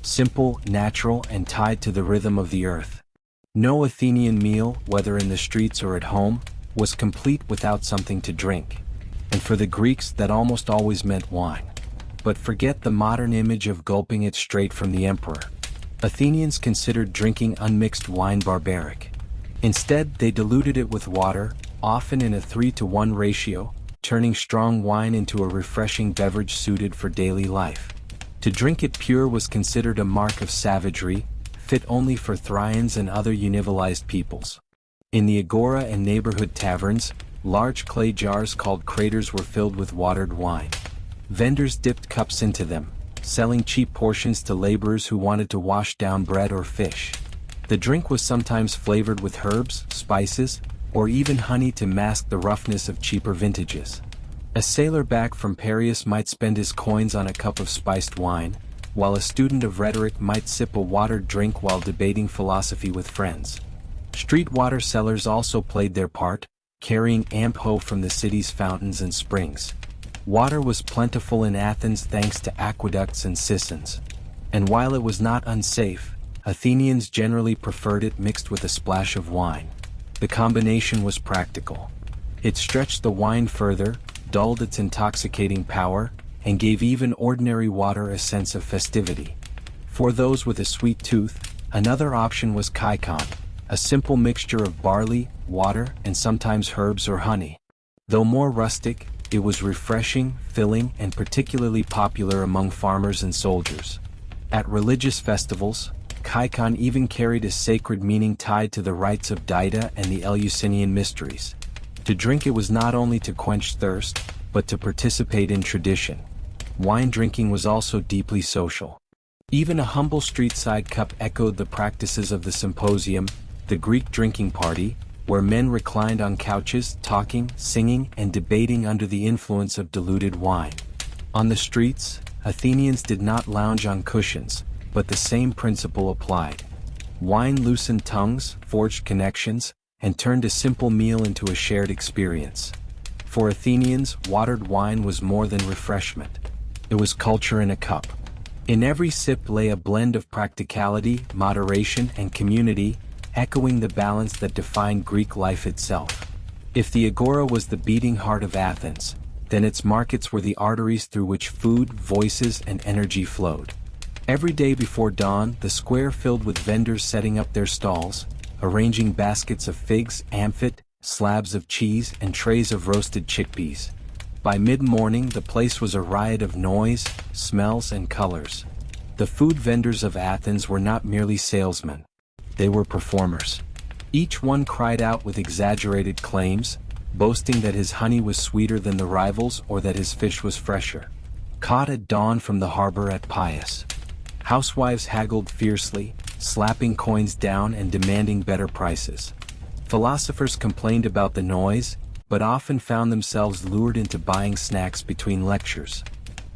Simple, natural, and tied to the rhythm of the earth. No Athenian meal, whether in the streets or at home, was complete without something to drink. And for the Greeks that almost always meant wine. But forget the modern image of gulping it straight from the emperor. Athenians considered drinking unmixed wine barbaric. Instead, they diluted it with water, often in a 3-to-1 ratio, turning strong wine into a refreshing beverage suited for daily life. To drink it pure was considered a mark of savagery, fit only for Thrians and other univilized peoples. In the agora and neighborhood taverns, large clay jars called craters were filled with watered wine. Vendors dipped cups into them, selling cheap portions to laborers who wanted to wash down bread or fish. The drink was sometimes flavored with herbs, spices, or even honey to mask the roughness of cheaper vintages. A sailor back from Paris might spend his coins on a cup of spiced wine, while a student of rhetoric might sip a watered drink while debating philosophy with friends. Street water sellers also played their part, carrying ampo from the city's fountains and springs. Water was plentiful in Athens thanks to aqueducts and cistern. And while it was not unsafe, Athenians generally preferred it mixed with a splash of wine. The combination was practical. It stretched the wine further, dulled its intoxicating power, and gave even ordinary water a sense of festivity. For those with a sweet tooth, another option was kaikon, a simple mixture of barley, water, and sometimes herbs or honey. Though more rustic, it was refreshing, filling, and particularly popular among farmers and soldiers. At religious festivals, kaikon even carried a sacred meaning tied to the rites of Dido and the Eleusinian mysteries. To drink it was not only to quench thirst, but to participate in tradition. Wine drinking was also deeply social. Even a humble street-side cup echoed the practices of the symposium, the Greek drinking party, where men reclined on couches, talking, singing, and debating under the influence of diluted wine. On the streets, Athenians did not lounge on cushions, but the same principle applied. Wine loosened tongues, forged connections, and turned a simple meal into a shared experience. For Athenians, watered wine was more than refreshment. It was culture in a cup. In every sip lay a blend of practicality, moderation, and community, echoing the balance that defined Greek life itself. If the agora was the beating heart of Athens, then its markets were the arteries through which food, voices, and energy flowed. Every day before dawn, the square filled with vendors setting up their stalls, arranging baskets of figs, amphit, slabs of cheese, and trays of roasted chickpeas. By mid-morning, the place was a riot of noise, smells, and colors. The food vendors of Athens were not merely salesmen. They were performers. Each one cried out with exaggerated claims, boasting that his honey was sweeter than the rivals or that his fish was fresher. Caught at dawn from the harbor at Pius. Housewives haggled fiercely, slapping coins down and demanding better prices. Philosophers complained about the noise, but often found themselves lured into buying snacks between lectures.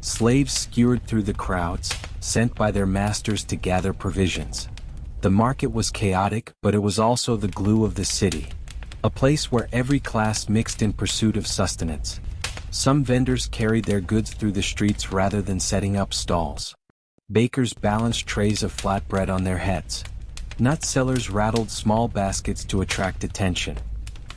Slaves skewered through the crowds, sent by their masters to gather provisions. The market was chaotic, but it was also the glue of the city. A place where every class mixed in pursuit of sustenance. Some vendors carried their goods through the streets rather than setting up stalls. Bakers balanced trays of flatbread on their heads. Nut sellers rattled small baskets to attract attention.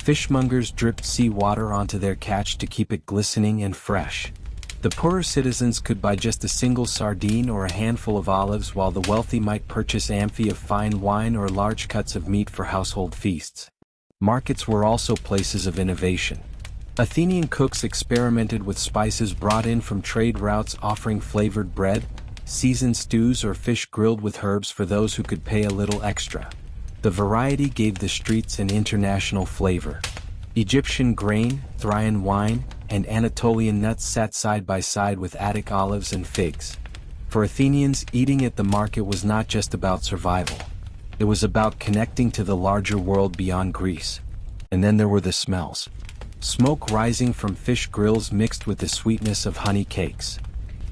Fishmongers dripped seawater onto their catch to keep it glistening and fresh. The poorer citizens could buy just a single sardine or a handful of olives, while the wealthy might purchase amphi of fine wine or large cuts of meat for household feasts. Markets were also places of innovation. Athenian cooks experimented with spices brought in from trade routes, offering flavored bread, seasoned stews, or fish grilled with herbs for those who could pay a little extra. The variety gave the streets an international flavor. Egyptian grain, Thracian wine, and Anatolian nuts sat side by side with Attic olives and figs. For Athenians, eating at the market was not just about survival. It was about connecting to the larger world beyond Greece. And then there were the smells. Smoke rising from fish grills mixed with the sweetness of honey cakes.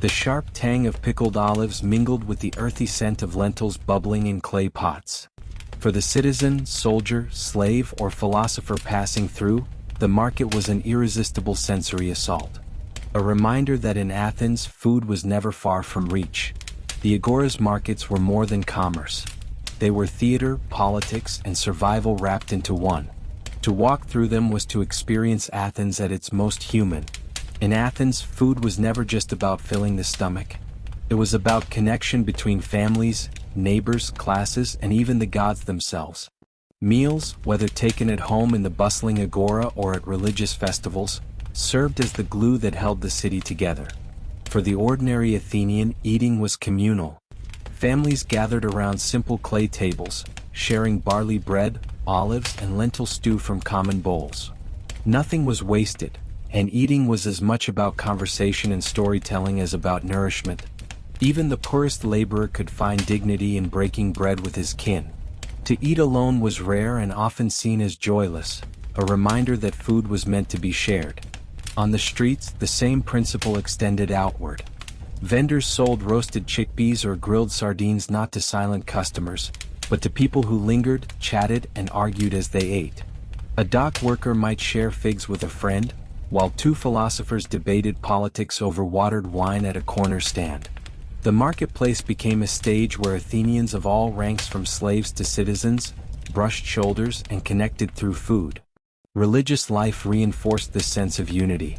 The sharp tang of pickled olives mingled with the earthy scent of lentils bubbling in clay pots. For the citizen, soldier, slave, or philosopher passing through, the market was an irresistible sensory assault. A reminder that in Athens, food was never far from reach. The agora's markets were more than commerce. They were theater, politics, and survival wrapped into one. To walk through them was to experience Athens at its most human. In Athens, food was never just about filling the stomach. It was about connection between families, neighbors, classes, and even the gods themselves. Meals, whether taken at home in the bustling agora or at religious festivals, served as the glue that held the city together. For the ordinary Athenian, eating was communal. Families gathered around simple clay tables, sharing barley bread, olives, and lentil stew from common bowls. Nothing was wasted, and eating was as much about conversation and storytelling as about nourishment. Even the poorest laborer could find dignity in breaking bread with his kin. To eat alone was rare and often seen as joyless, a reminder that food was meant to be shared. On the streets, the same principle extended outward. Vendors sold roasted chickpeas or grilled sardines not to silent customers, but to people who lingered, chatted, and argued as they ate. A dock worker might share figs with a friend, while two philosophers debated politics over watered wine at a corner stand. The marketplace became a stage where Athenians of all ranks, from slaves to citizens, brushed shoulders and connected through food. Religious life reinforced this sense of unity.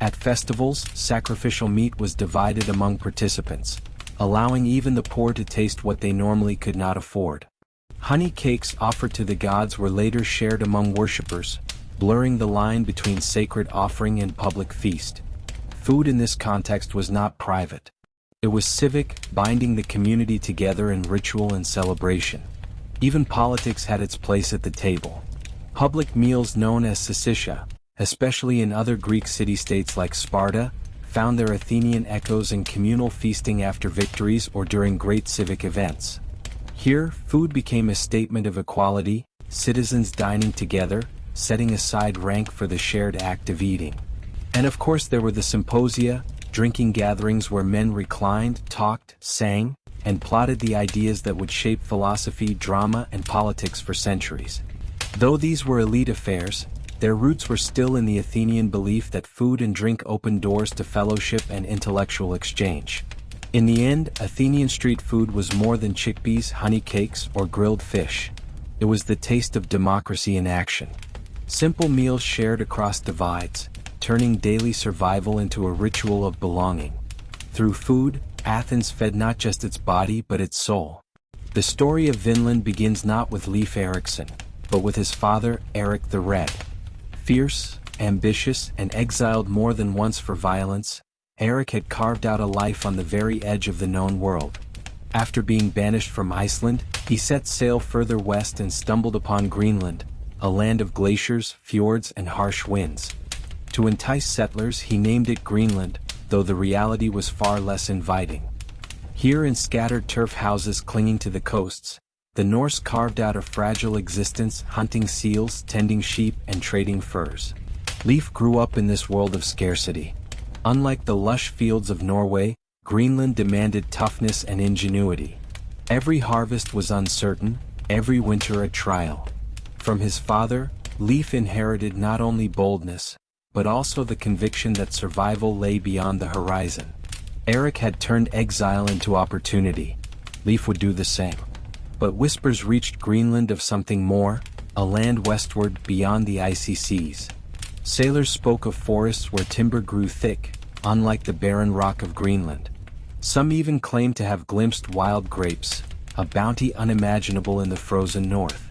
At festivals, sacrificial meat was divided among participants, allowing even the poor to taste what they normally could not afford. Honey cakes offered to the gods were later shared among worshippers, blurring the line between sacred offering and public feast. Food in this context was not private. It was civic, binding the community together in ritual and celebration. Even politics had its place at the table. Public meals known as syssitia, especially in other Greek city-states like Sparta, found their Athenian echoes in communal feasting after victories or during great civic events. Here, food became a statement of equality, citizens dining together, setting aside rank for the shared act of eating. And of course there were the symposia, drinking gatherings where men reclined, talked, sang, and plotted the ideas that would shape philosophy, drama, and politics for centuries. Though these were elite affairs, their roots were still in the Athenian belief that food and drink opened doors to fellowship and intellectual exchange. In the end, Athenian street food was more than chickpeas, honey cakes, or grilled fish. It was the taste of democracy in action. Simple meals shared across divides, turning daily survival into a ritual of belonging. Through food, Athens fed not just its body but its soul. The story of Vinland begins not with Leif Erikson, but with his father, Erik the Red. Fierce, ambitious, and exiled more than once for violence, Erik had carved out a life on the very edge of the known world. After being banished from Iceland, he set sail further west and stumbled upon Greenland, a land of glaciers, fjords, and harsh winds. To entice settlers, he named it Greenland, though the reality was far less inviting. Here, in scattered turf houses clinging to the coasts, the Norse carved out a fragile existence, hunting seals, tending sheep, and trading furs. Leif grew up in this world of scarcity. Unlike the lush fields of Norway, Greenland demanded toughness and ingenuity. Every harvest was uncertain, every winter a trial. From his father, Leif inherited not only boldness, but also the conviction that survival lay beyond the horizon. Erik had turned exile into opportunity. Leif would do the same. But whispers reached Greenland of something more, a land westward beyond the icy seas. Sailors spoke of forests where timber grew thick, unlike the barren rock of Greenland. Some even claimed to have glimpsed wild grapes, a bounty unimaginable in the frozen north.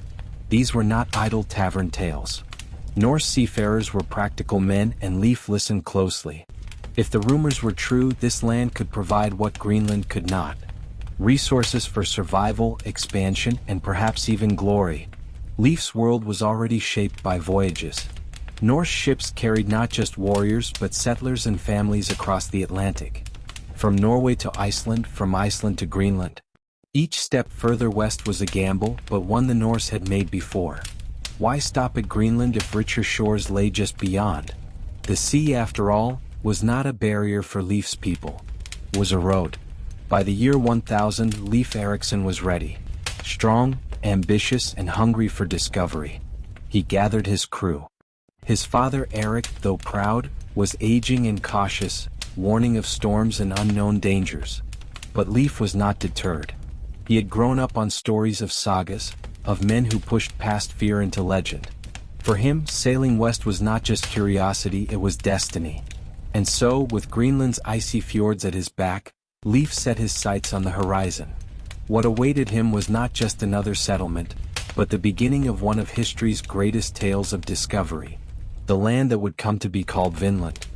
These were not idle tavern tales. Norse seafarers were practical men, and Leif listened closely. If the rumors were true, this land could provide what Greenland could not. Resources for survival, expansion, and perhaps even glory. Leif's world was already shaped by voyages. Norse ships carried not just warriors but settlers and families across the Atlantic. From Norway to Iceland, from Iceland to Greenland. Each step further west was a gamble, but one the Norse had made before. Why stop at Greenland if richer shores lay just beyond? The sea, after all, was not a barrier for Leif's people. It was a road. By the year 1000, Leif Erikson was ready. Strong, ambitious, and hungry for discovery. He gathered his crew. His father Erik, though proud, was aging and cautious, warning of storms and unknown dangers. But Leif was not deterred. He had grown up on stories of sagas, of men who pushed past fear into legend. For him, sailing west was not just curiosity, it was destiny. And so, with Greenland's icy fjords at his back, Leif set his sights on the horizon. What awaited him was not just another settlement, but the beginning of one of history's greatest tales of discovery. The land that would come to be called Vinland.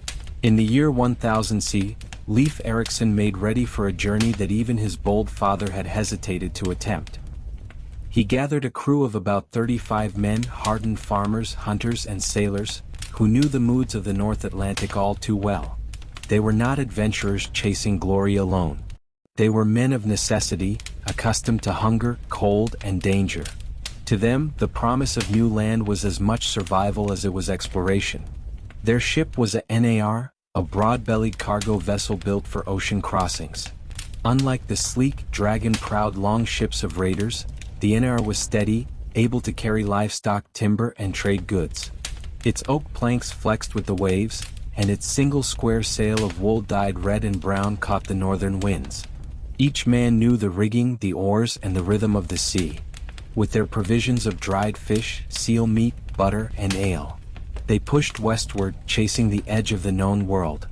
In the year 1000 C, Leif Erikson made ready for a journey that even his bold father had hesitated to attempt. He gathered a crew of about 35 men, hardened farmers, hunters, and sailors, who knew the moods of the North Atlantic all too well. They were not adventurers chasing glory alone. They were men of necessity, accustomed to hunger, cold, and danger. To them, the promise of new land was as much survival as it was exploration. Their ship was a NAR, a broad-bellied cargo vessel built for ocean crossings. Unlike the sleek, dragon-prowed long ships of raiders, the NAR was steady, able to carry livestock, timber, and trade goods. Its oak planks flexed with the waves, and its single square sail of wool dyed red and brown caught the northern winds. Each man knew the rigging, the oars, and the rhythm of the sea. With their provisions of dried fish, seal meat, butter, and ale, they pushed westward, chasing the edge of the known world.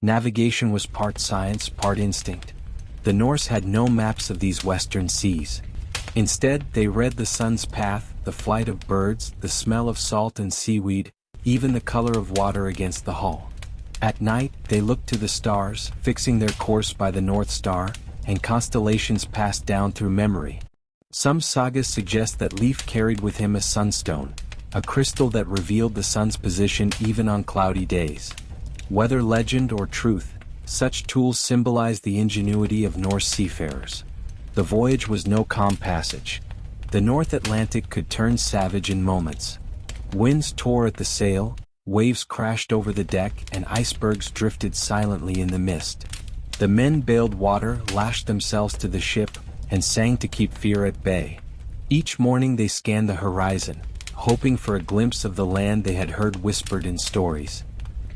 Navigation was part science, part instinct. The Norse had no maps of these western seas. Instead, they read the sun's path, the flight of birds, the smell of salt and seaweed, even the color of water against the hull. At night, they looked to the stars, fixing their course by the North Star, and constellations passed down through memory. Some sagas suggest that Leif carried with him a sunstone, a crystal that revealed the sun's position even on cloudy days. Whether legend or truth, Such tools symbolized the ingenuity of Norse seafarers. The voyage was no calm passage. The North Atlantic could turn savage in moments. Winds tore at the sail, waves crashed over the deck, and icebergs drifted silently in the mist. The men bailed water, lashed themselves to the ship, and sang to keep fear at bay. Each morning they scanned the horizon, hoping for a glimpse of the land they had heard whispered in stories.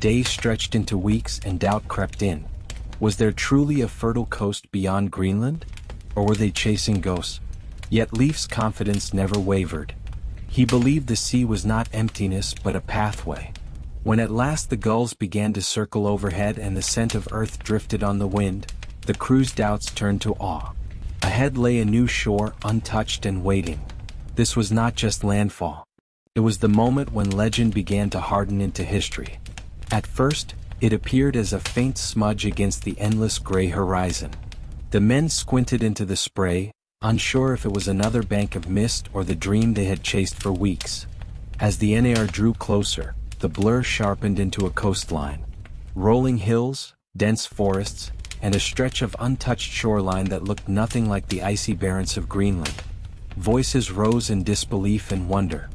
Days stretched into weeks and doubt crept in. Was there truly a fertile coast beyond Greenland? Or were they chasing ghosts? Yet Leif's confidence never wavered. He believed the sea was not emptiness but a pathway. When at last the gulls began to circle overhead and the scent of earth drifted on the wind, the crew's doubts turned to awe. Ahead lay a new shore, untouched and waiting. This was not just landfall. It was the moment when legend began to harden into history. At first, it appeared as a faint smudge against the endless gray horizon. The men squinted into the spray, unsure if it was another bank of mist or the dream they had chased for weeks. As the NAR drew closer, the blur sharpened into a coastline. Rolling hills, dense forests, and a stretch of untouched shoreline that looked nothing like the icy barrens of Greenland. Voices rose in disbelief and wonder.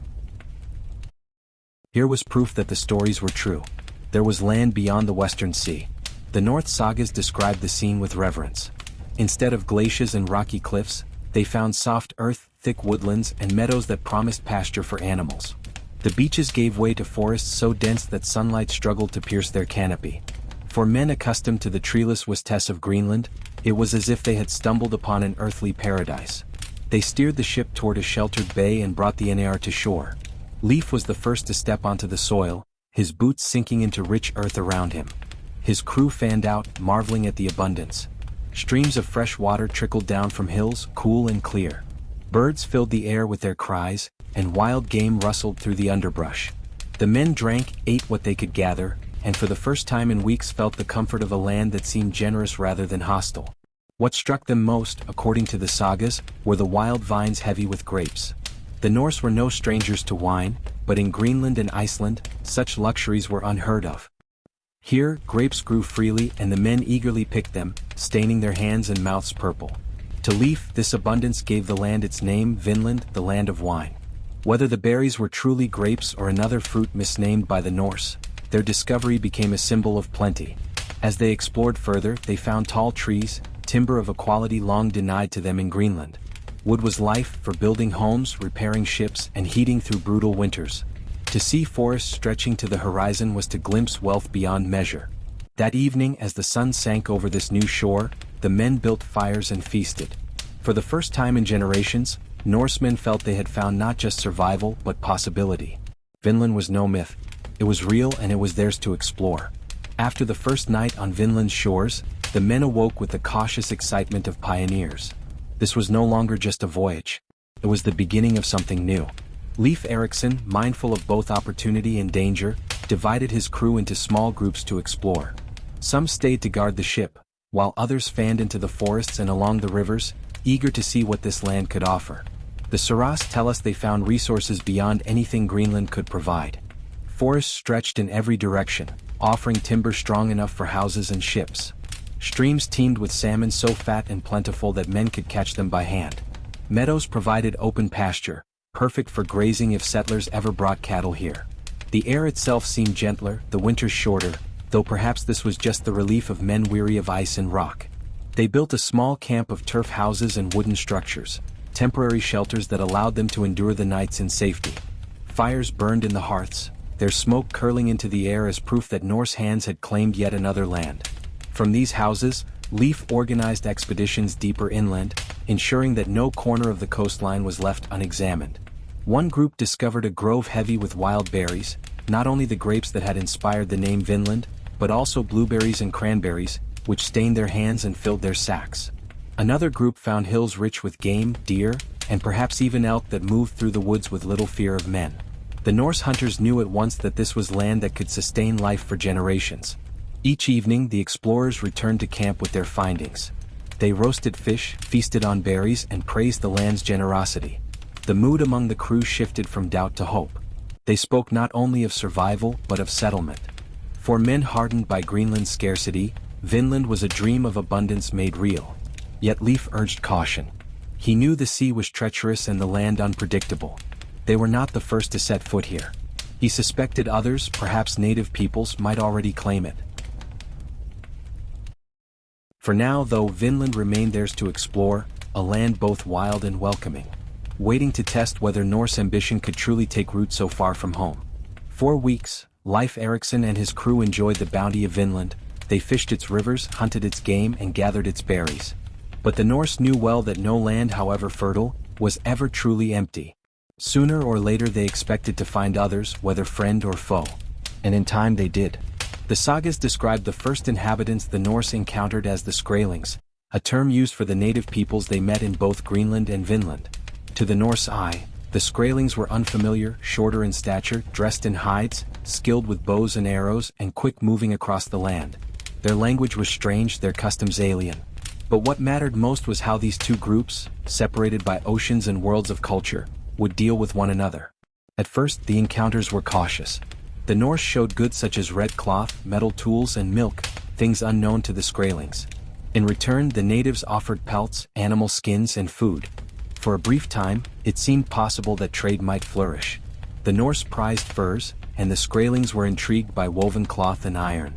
Here was proof that the stories were true. There was land beyond the Western Sea. The North sagas described the scene with reverence. Instead of glaciers and rocky cliffs, they found soft earth, thick woodlands, and meadows that promised pasture for animals. The beaches gave way to forests so dense that sunlight struggled to pierce their canopy. For men accustomed to the treeless vastness of Greenland, it was as if they had stumbled upon an earthly paradise. They steered the ship toward a sheltered bay and brought the NAR to shore. Leif was the first to step onto the soil, his boots sinking into rich earth around him. His crew fanned out, marveling at the abundance. Streams of fresh water trickled down from hills, cool and clear. Birds filled the air with their cries, and wild game rustled through the underbrush. The men drank, ate what they could gather, and for the first time in weeks felt the comfort of a land that seemed generous rather than hostile. What struck them most, according to the sagas, were the wild vines heavy with grapes. The Norse were no strangers to wine, but in Greenland and Iceland, such luxuries were unheard of. Here, grapes grew freely and the men eagerly picked them, staining their hands and mouths purple. To Leif, this abundance gave the land its name, Vinland, the land of wine. Whether the berries were truly grapes or another fruit misnamed by the Norse, their discovery became a symbol of plenty. As they explored further, they found tall trees, timber of a quality long denied to them in Greenland. Wood was life for building homes, repairing ships, and heating through brutal winters. To see forests stretching to the horizon was to glimpse wealth beyond measure. That evening, as the sun sank over this new shore, the men built fires and feasted. For the first time in generations, Norsemen felt they had found not just survival but possibility. Vinland was no myth. It was real and it was theirs to explore. After the first night on Vinland's shores, the men awoke with the cautious excitement of pioneers. This was no longer just a voyage. It was the beginning of something new. Leif Erikson, mindful of both opportunity and danger, divided his crew into small groups to explore. Some stayed to guard the ship, while others fanned into the forests and along the rivers, eager to see what this land could offer. The Saras tell us they found resources beyond anything Greenland could provide. Forests stretched in every direction, offering timber strong enough for houses and ships. Streams teemed with salmon so fat and plentiful that men could catch them by hand. Meadows provided open pasture, perfect for grazing if settlers ever brought cattle here. The air itself seemed gentler, the winters shorter, though perhaps this was just the relief of men weary of ice and rock. They built a small camp of turf houses and wooden structures, temporary shelters that allowed them to endure the nights in safety. Fires burned in the hearths, their smoke curling into the air as proof that Norse hands had claimed yet another land. From these houses, Leif organized expeditions deeper inland, ensuring that no corner of the coastline was left unexamined. One group discovered a grove heavy with wild berries, not only the grapes that had inspired the name Vinland, but also blueberries and cranberries, which stained their hands and filled their sacks. Another group found hills rich with game, deer, and perhaps even elk that moved through the woods with little fear of men. The Norse hunters knew at once that this was land that could sustain life for generations. Each evening, the explorers returned to camp with their findings. They roasted fish, feasted on berries, and praised the land's generosity. The mood among the crew shifted from doubt to hope. They spoke not only of survival but of settlement. For men hardened by Greenland's scarcity, Vinland was a dream of abundance made real. Yet Leif urged caution. He knew the sea was treacherous and the land unpredictable. They were not the first to set foot here. He suspected others, perhaps native peoples, might already claim it. For now, though, Vinland remained theirs to explore, a land both wild and welcoming, waiting to test whether Norse ambition could truly take root so far from home. For weeks, Leif Erikson and his crew enjoyed the bounty of Vinland. They fished its rivers, hunted its game, and gathered its berries. But the Norse knew well that no land, however fertile, was ever truly empty. Sooner or later they expected to find others, whether friend or foe. And in time they did. The sagas describe the first inhabitants the Norse encountered as the Skrælings, a term used for the native peoples they met in both Greenland and Vinland. To the Norse eye, the Skrælings were unfamiliar, shorter in stature, dressed in hides, skilled with bows and arrows, and quick-moving across the land. Their language was strange, their customs alien. But what mattered most was how these two groups, separated by oceans and worlds of culture, would deal with one another. At first, the encounters were cautious. The Norse showed goods such as red cloth, metal tools, and milk, things unknown to the Skrælings. In return, the natives offered pelts, animal skins, and food. For a brief time, it seemed possible that trade might flourish. The Norse prized furs, and the Skrælings were intrigued by woven cloth and iron.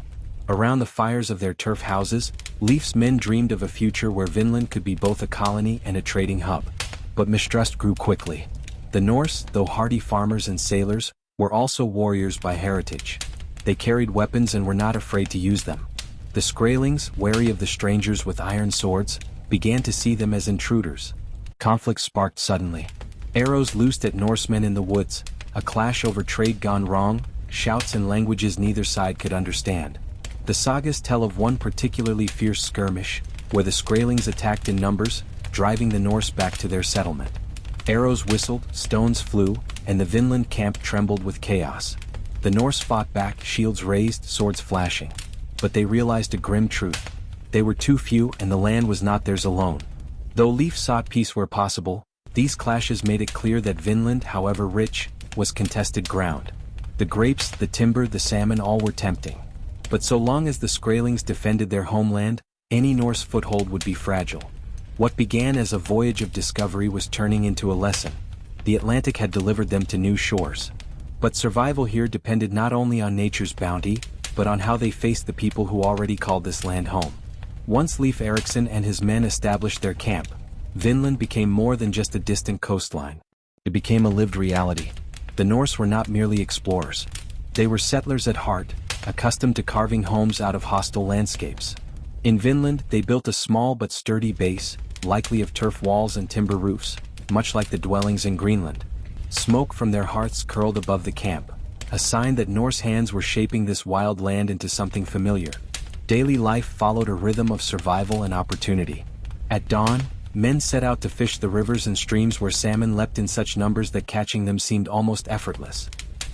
Around the fires of their turf houses, Leif's men dreamed of a future where Vinland could be both a colony and a trading hub. But mistrust grew quickly. The Norse, though hardy farmers and sailors, were also warriors by heritage. They carried weapons and were not afraid to use them. The Skrælings, wary of the strangers with iron swords, began to see them as intruders. Conflict sparked suddenly. Arrows loosed at Norsemen in the woods, a clash over trade gone wrong, shouts in languages neither side could understand. The sagas tell of one particularly fierce skirmish, where the Skrælings attacked in numbers, driving the Norse back to their settlement. Arrows whistled, stones flew, and the Vinland camp trembled with chaos. The Norse fought back, shields raised, swords flashing. But they realized a grim truth. They were too few and the land was not theirs alone. Though Leif sought peace where possible, these clashes made it clear that Vinland, however rich, was contested ground. The grapes, the timber, the salmon, all were tempting. But so long as the Skrælings defended their homeland, any Norse foothold would be fragile. What began as a voyage of discovery was turning into a lesson. The Atlantic had delivered them to new shores. But survival here depended not only on nature's bounty, but on how they faced the people who already called this land home. Once Leif Erikson and his men established their camp, Vinland became more than just a distant coastline. It became a lived reality. The Norse were not merely explorers. They were settlers at heart, accustomed to carving homes out of hostile landscapes. In Vinland, they built a small but sturdy base, likely of turf walls and timber roofs, much like the dwellings in Greenland. Smoke from their hearths curled above the camp, a sign that Norse hands were shaping this wild land into something familiar. Daily life followed a rhythm of survival and opportunity. At dawn, men set out to fish the rivers and streams where salmon leapt in such numbers that catching them seemed almost effortless.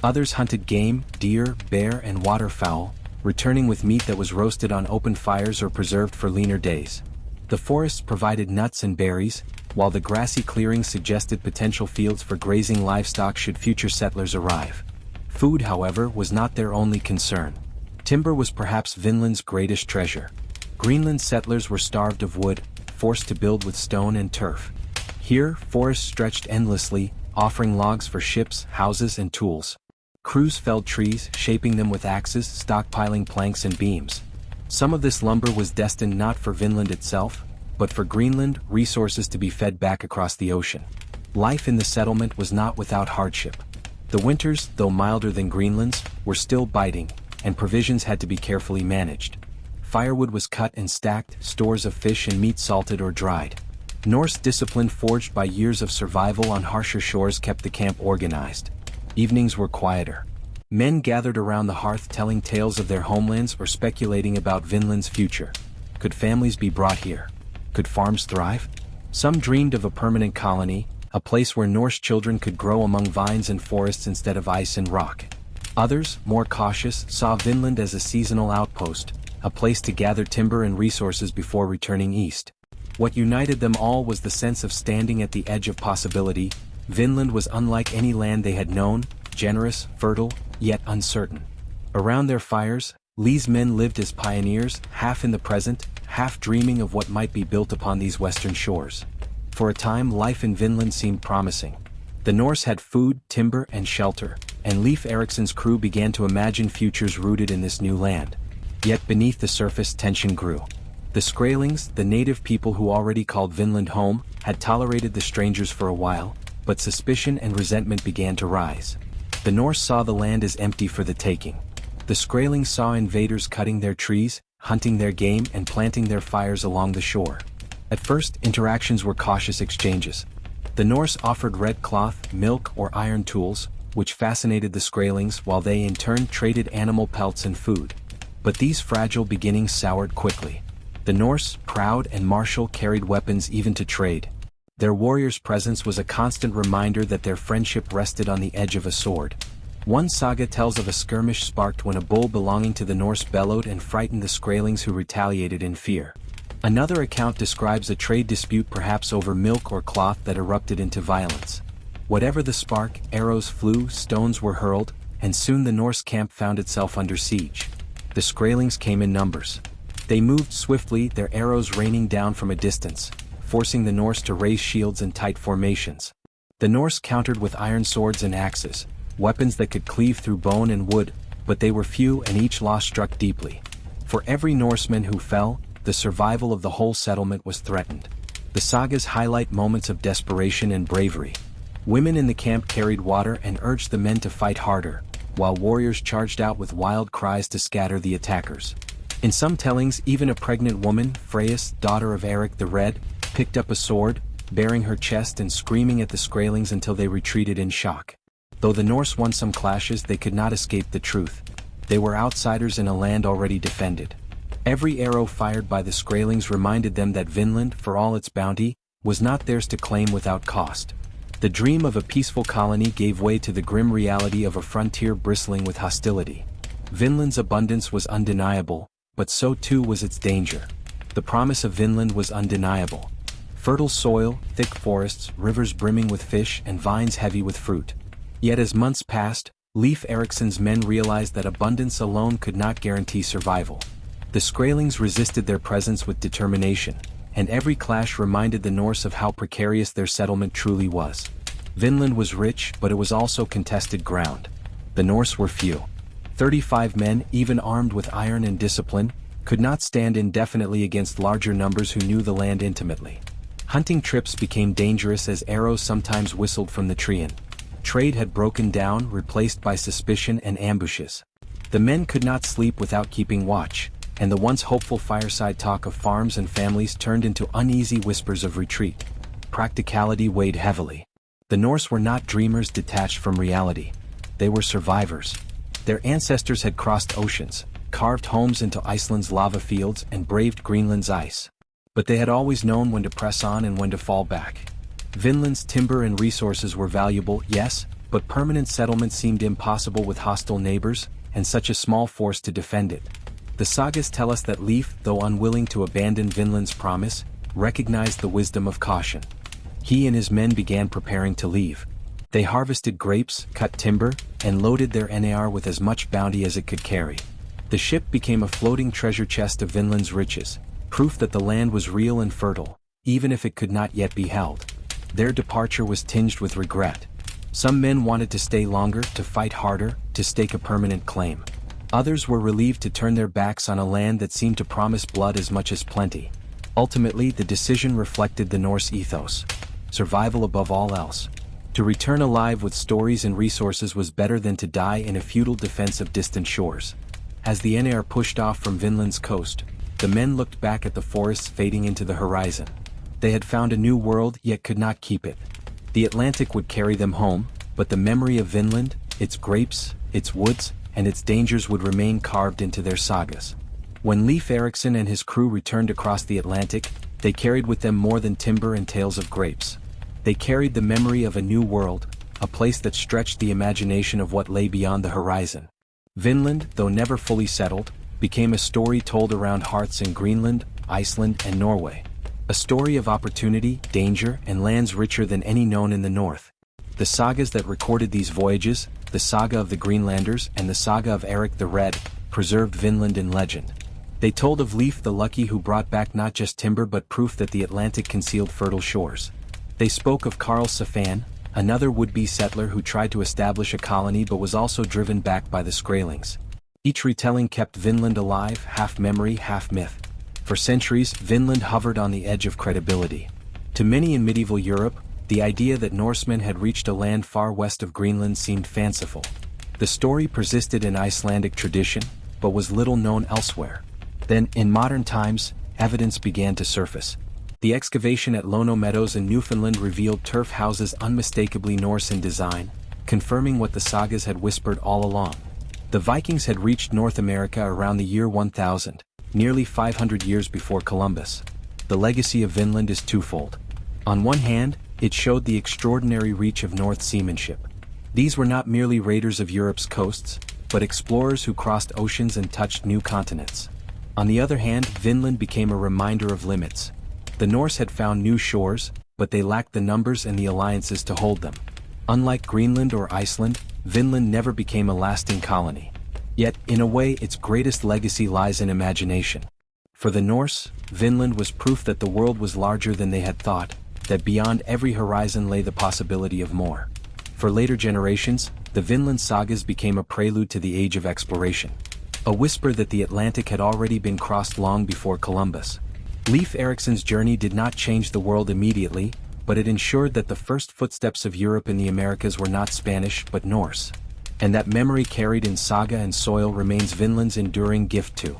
Others hunted game, deer, bear, and waterfowl, returning with meat that was roasted on open fires or preserved for leaner days. The forests provided nuts and berries, while the grassy clearings suggested potential fields for grazing livestock should future settlers arrive. Food, however, was not their only concern. Timber was perhaps Vinland's greatest treasure. Greenland settlers were starved of wood, forced to build with stone and turf. Here, forests stretched endlessly, offering logs for ships, houses, and tools. Crews felled trees, shaping them with axes, stockpiling planks and beams. Some of this lumber was destined not for Vinland itself, but for Greenland, resources to be fed back across the ocean. Life in the settlement was not without hardship. The winters, though milder than Greenland's, were still biting, and provisions had to be carefully managed. Firewood was cut and stacked, stores of fish and meat salted or dried. Norse discipline forged by years of survival on harsher shores kept the camp organized. Evenings were quieter. Men gathered around the hearth telling tales of their homelands or speculating about Vinland's future. Could families be brought here? Could farms thrive? Some dreamed of a permanent colony, a place where Norse children could grow among vines and forests instead of ice and rock. Others, more cautious, saw Vinland as a seasonal outpost, a place to gather timber and resources before returning east. What united them all was the sense of standing at the edge of possibility. Vinland was unlike any land they had known, generous, fertile, yet uncertain. Around their fires, Lee's men lived as pioneers, half in the present, half dreaming of what might be built upon these western shores. For a time, life in Vinland seemed promising. The Norse had food, timber, and shelter, and Leif Erikson's crew began to imagine futures rooted in this new land. Yet beneath the surface, tension grew. The Skrælings, the native people who already called Vinland home, had tolerated the strangers for a while, but suspicion and resentment began to rise. The Norse saw the land as empty for the taking. The Skrælings saw invaders cutting their trees, hunting their game, and planting their fires along the shore. At first, interactions were cautious exchanges. The Norse offered red cloth, milk, or iron tools, which fascinated the Skrælings, while they in turn traded animal pelts and food. But these fragile beginnings soured quickly. The Norse, proud and martial, carried weapons even to trade. Their warriors' presence was a constant reminder that their friendship rested on the edge of a sword. One saga tells of a skirmish sparked when a bull belonging to the Norse bellowed and frightened the Skrælings, who retaliated in fear. Another account describes a trade dispute, perhaps over milk or cloth, that erupted into violence. Whatever the spark, arrows flew, stones were hurled, and soon the Norse camp found itself under siege. The Skrælings came in numbers. They moved swiftly, their arrows raining down from a distance, forcing the Norse to raise shields in tight formations. The Norse countered with iron swords and axes, weapons that could cleave through bone and wood, but they were few and each loss struck deeply. For every Norseman who fell, the survival of the whole settlement was threatened. The sagas highlight moments of desperation and bravery. Women in the camp carried water and urged the men to fight harder, while warriors charged out with wild cries to scatter the attackers. In some tellings, even a pregnant woman, Freyas, daughter of Eric the Red, picked up a sword, baring her chest and screaming at the Skrælings until they retreated in shock. Though the Norse won some clashes, they could not escape the truth. They were outsiders in a land already defended. Every arrow fired by the Skrælings reminded them that Vinland, for all its bounty, was not theirs to claim without cost. The dream of a peaceful colony gave way to the grim reality of a frontier bristling with hostility. Vinland's abundance was undeniable, but so too was its danger. The promise of Vinland was undeniable. Fertile soil, thick forests, rivers brimming with fish, and vines heavy with fruit. Yet as months passed, Leif Erikson's men realized that abundance alone could not guarantee survival. The Skrælings resisted their presence with determination, and every clash reminded the Norse of how precarious their settlement truly was. Vinland was rich, but it was also contested ground. The Norse were few. 35 men, even armed with iron and discipline, could not stand indefinitely against larger numbers who knew the land intimately. Hunting trips became dangerous as arrows sometimes whistled from the treant. Trade had broken down, replaced by suspicion and ambushes. The men could not sleep without keeping watch, and the once hopeful fireside talk of farms and families turned into uneasy whispers of retreat. Practicality weighed heavily. The Norse were not dreamers detached from reality. They were survivors. Their ancestors had crossed oceans, carved homes into Iceland's lava fields, and braved Greenland's ice. But they had always known when to press on and when to fall back. Vinland's timber and resources were valuable, yes, but permanent settlement seemed impossible with hostile neighbors, and such a small force to defend it. The sagas tell us that Leif, though unwilling to abandon Vinland's promise, recognized the wisdom of caution. He and his men began preparing to leave. They harvested grapes, cut timber, and loaded their NAR with as much bounty as it could carry. The ship became a floating treasure chest of Vinland's riches, proof that the land was real and fertile, even if it could not yet be held. Their departure was tinged with regret. Some men wanted to stay longer, to fight harder, to stake a permanent claim. Others were relieved to turn their backs on a land that seemed to promise blood as much as plenty. Ultimately, the decision reflected the Norse ethos: survival above all else. To return alive with stories and resources was better than to die in a futile defense of distant shores. As the NAR pushed off from Vinland's coast, the men looked back at the forests fading into the horizon. They had found a new world, yet could not keep it. The Atlantic would carry them home, but the memory of Vinland, its grapes, its woods, and its dangers would remain carved into their sagas. When Leif Erikson and his crew returned across the Atlantic, they carried with them more than timber and tales of grapes. They carried the memory of a new world, a place that stretched the imagination of what lay beyond the horizon. Vinland, though never fully settled, became a story told around hearths in Greenland, Iceland, and Norway. A story of opportunity, danger, and lands richer than any known in the north. The sagas that recorded these voyages, the saga of the Greenlanders and the saga of Eric the Red, preserved Vinland in legend. They told of Leif the Lucky, who brought back not just timber but proof that the Atlantic concealed fertile shores. They spoke of Karl Safan, another would-be settler who tried to establish a colony but was also driven back by the Skraelings. Each retelling kept Vinland alive, half memory, half myth. For centuries, Vinland hovered on the edge of credibility. To many in medieval Europe, the idea that Norsemen had reached a land far west of Greenland seemed fanciful. The story persisted in Icelandic tradition, but was little known elsewhere. Then, in modern times, evidence began to surface. The excavation at Lono Meadows in Newfoundland revealed turf houses unmistakably Norse in design, confirming what the sagas had whispered all along. The Vikings had reached North America around the year 1000, nearly 500 years before Columbus. The legacy of Vinland is twofold. On one hand, it showed the extraordinary reach of North seamanship. These were not merely raiders of Europe's coasts, but explorers who crossed oceans and touched new continents. On the other hand, Vinland became a reminder of limits. The Norse had found new shores, but they lacked the numbers and the alliances to hold them. Unlike Greenland or Iceland, Vinland never became a lasting colony. Yet, in a way, its greatest legacy lies in imagination. For the Norse, Vinland was proof that the world was larger than they had thought, that beyond every horizon lay the possibility of more. For later generations, the Vinland sagas became a prelude to the age of exploration. A whisper that the Atlantic had already been crossed long before Columbus. Leif Erikson's journey did not change the world immediately, but it ensured that the first footsteps of Europe in the Americas were not Spanish but Norse. And that memory carried in saga and soil remains Vinland's enduring gift too.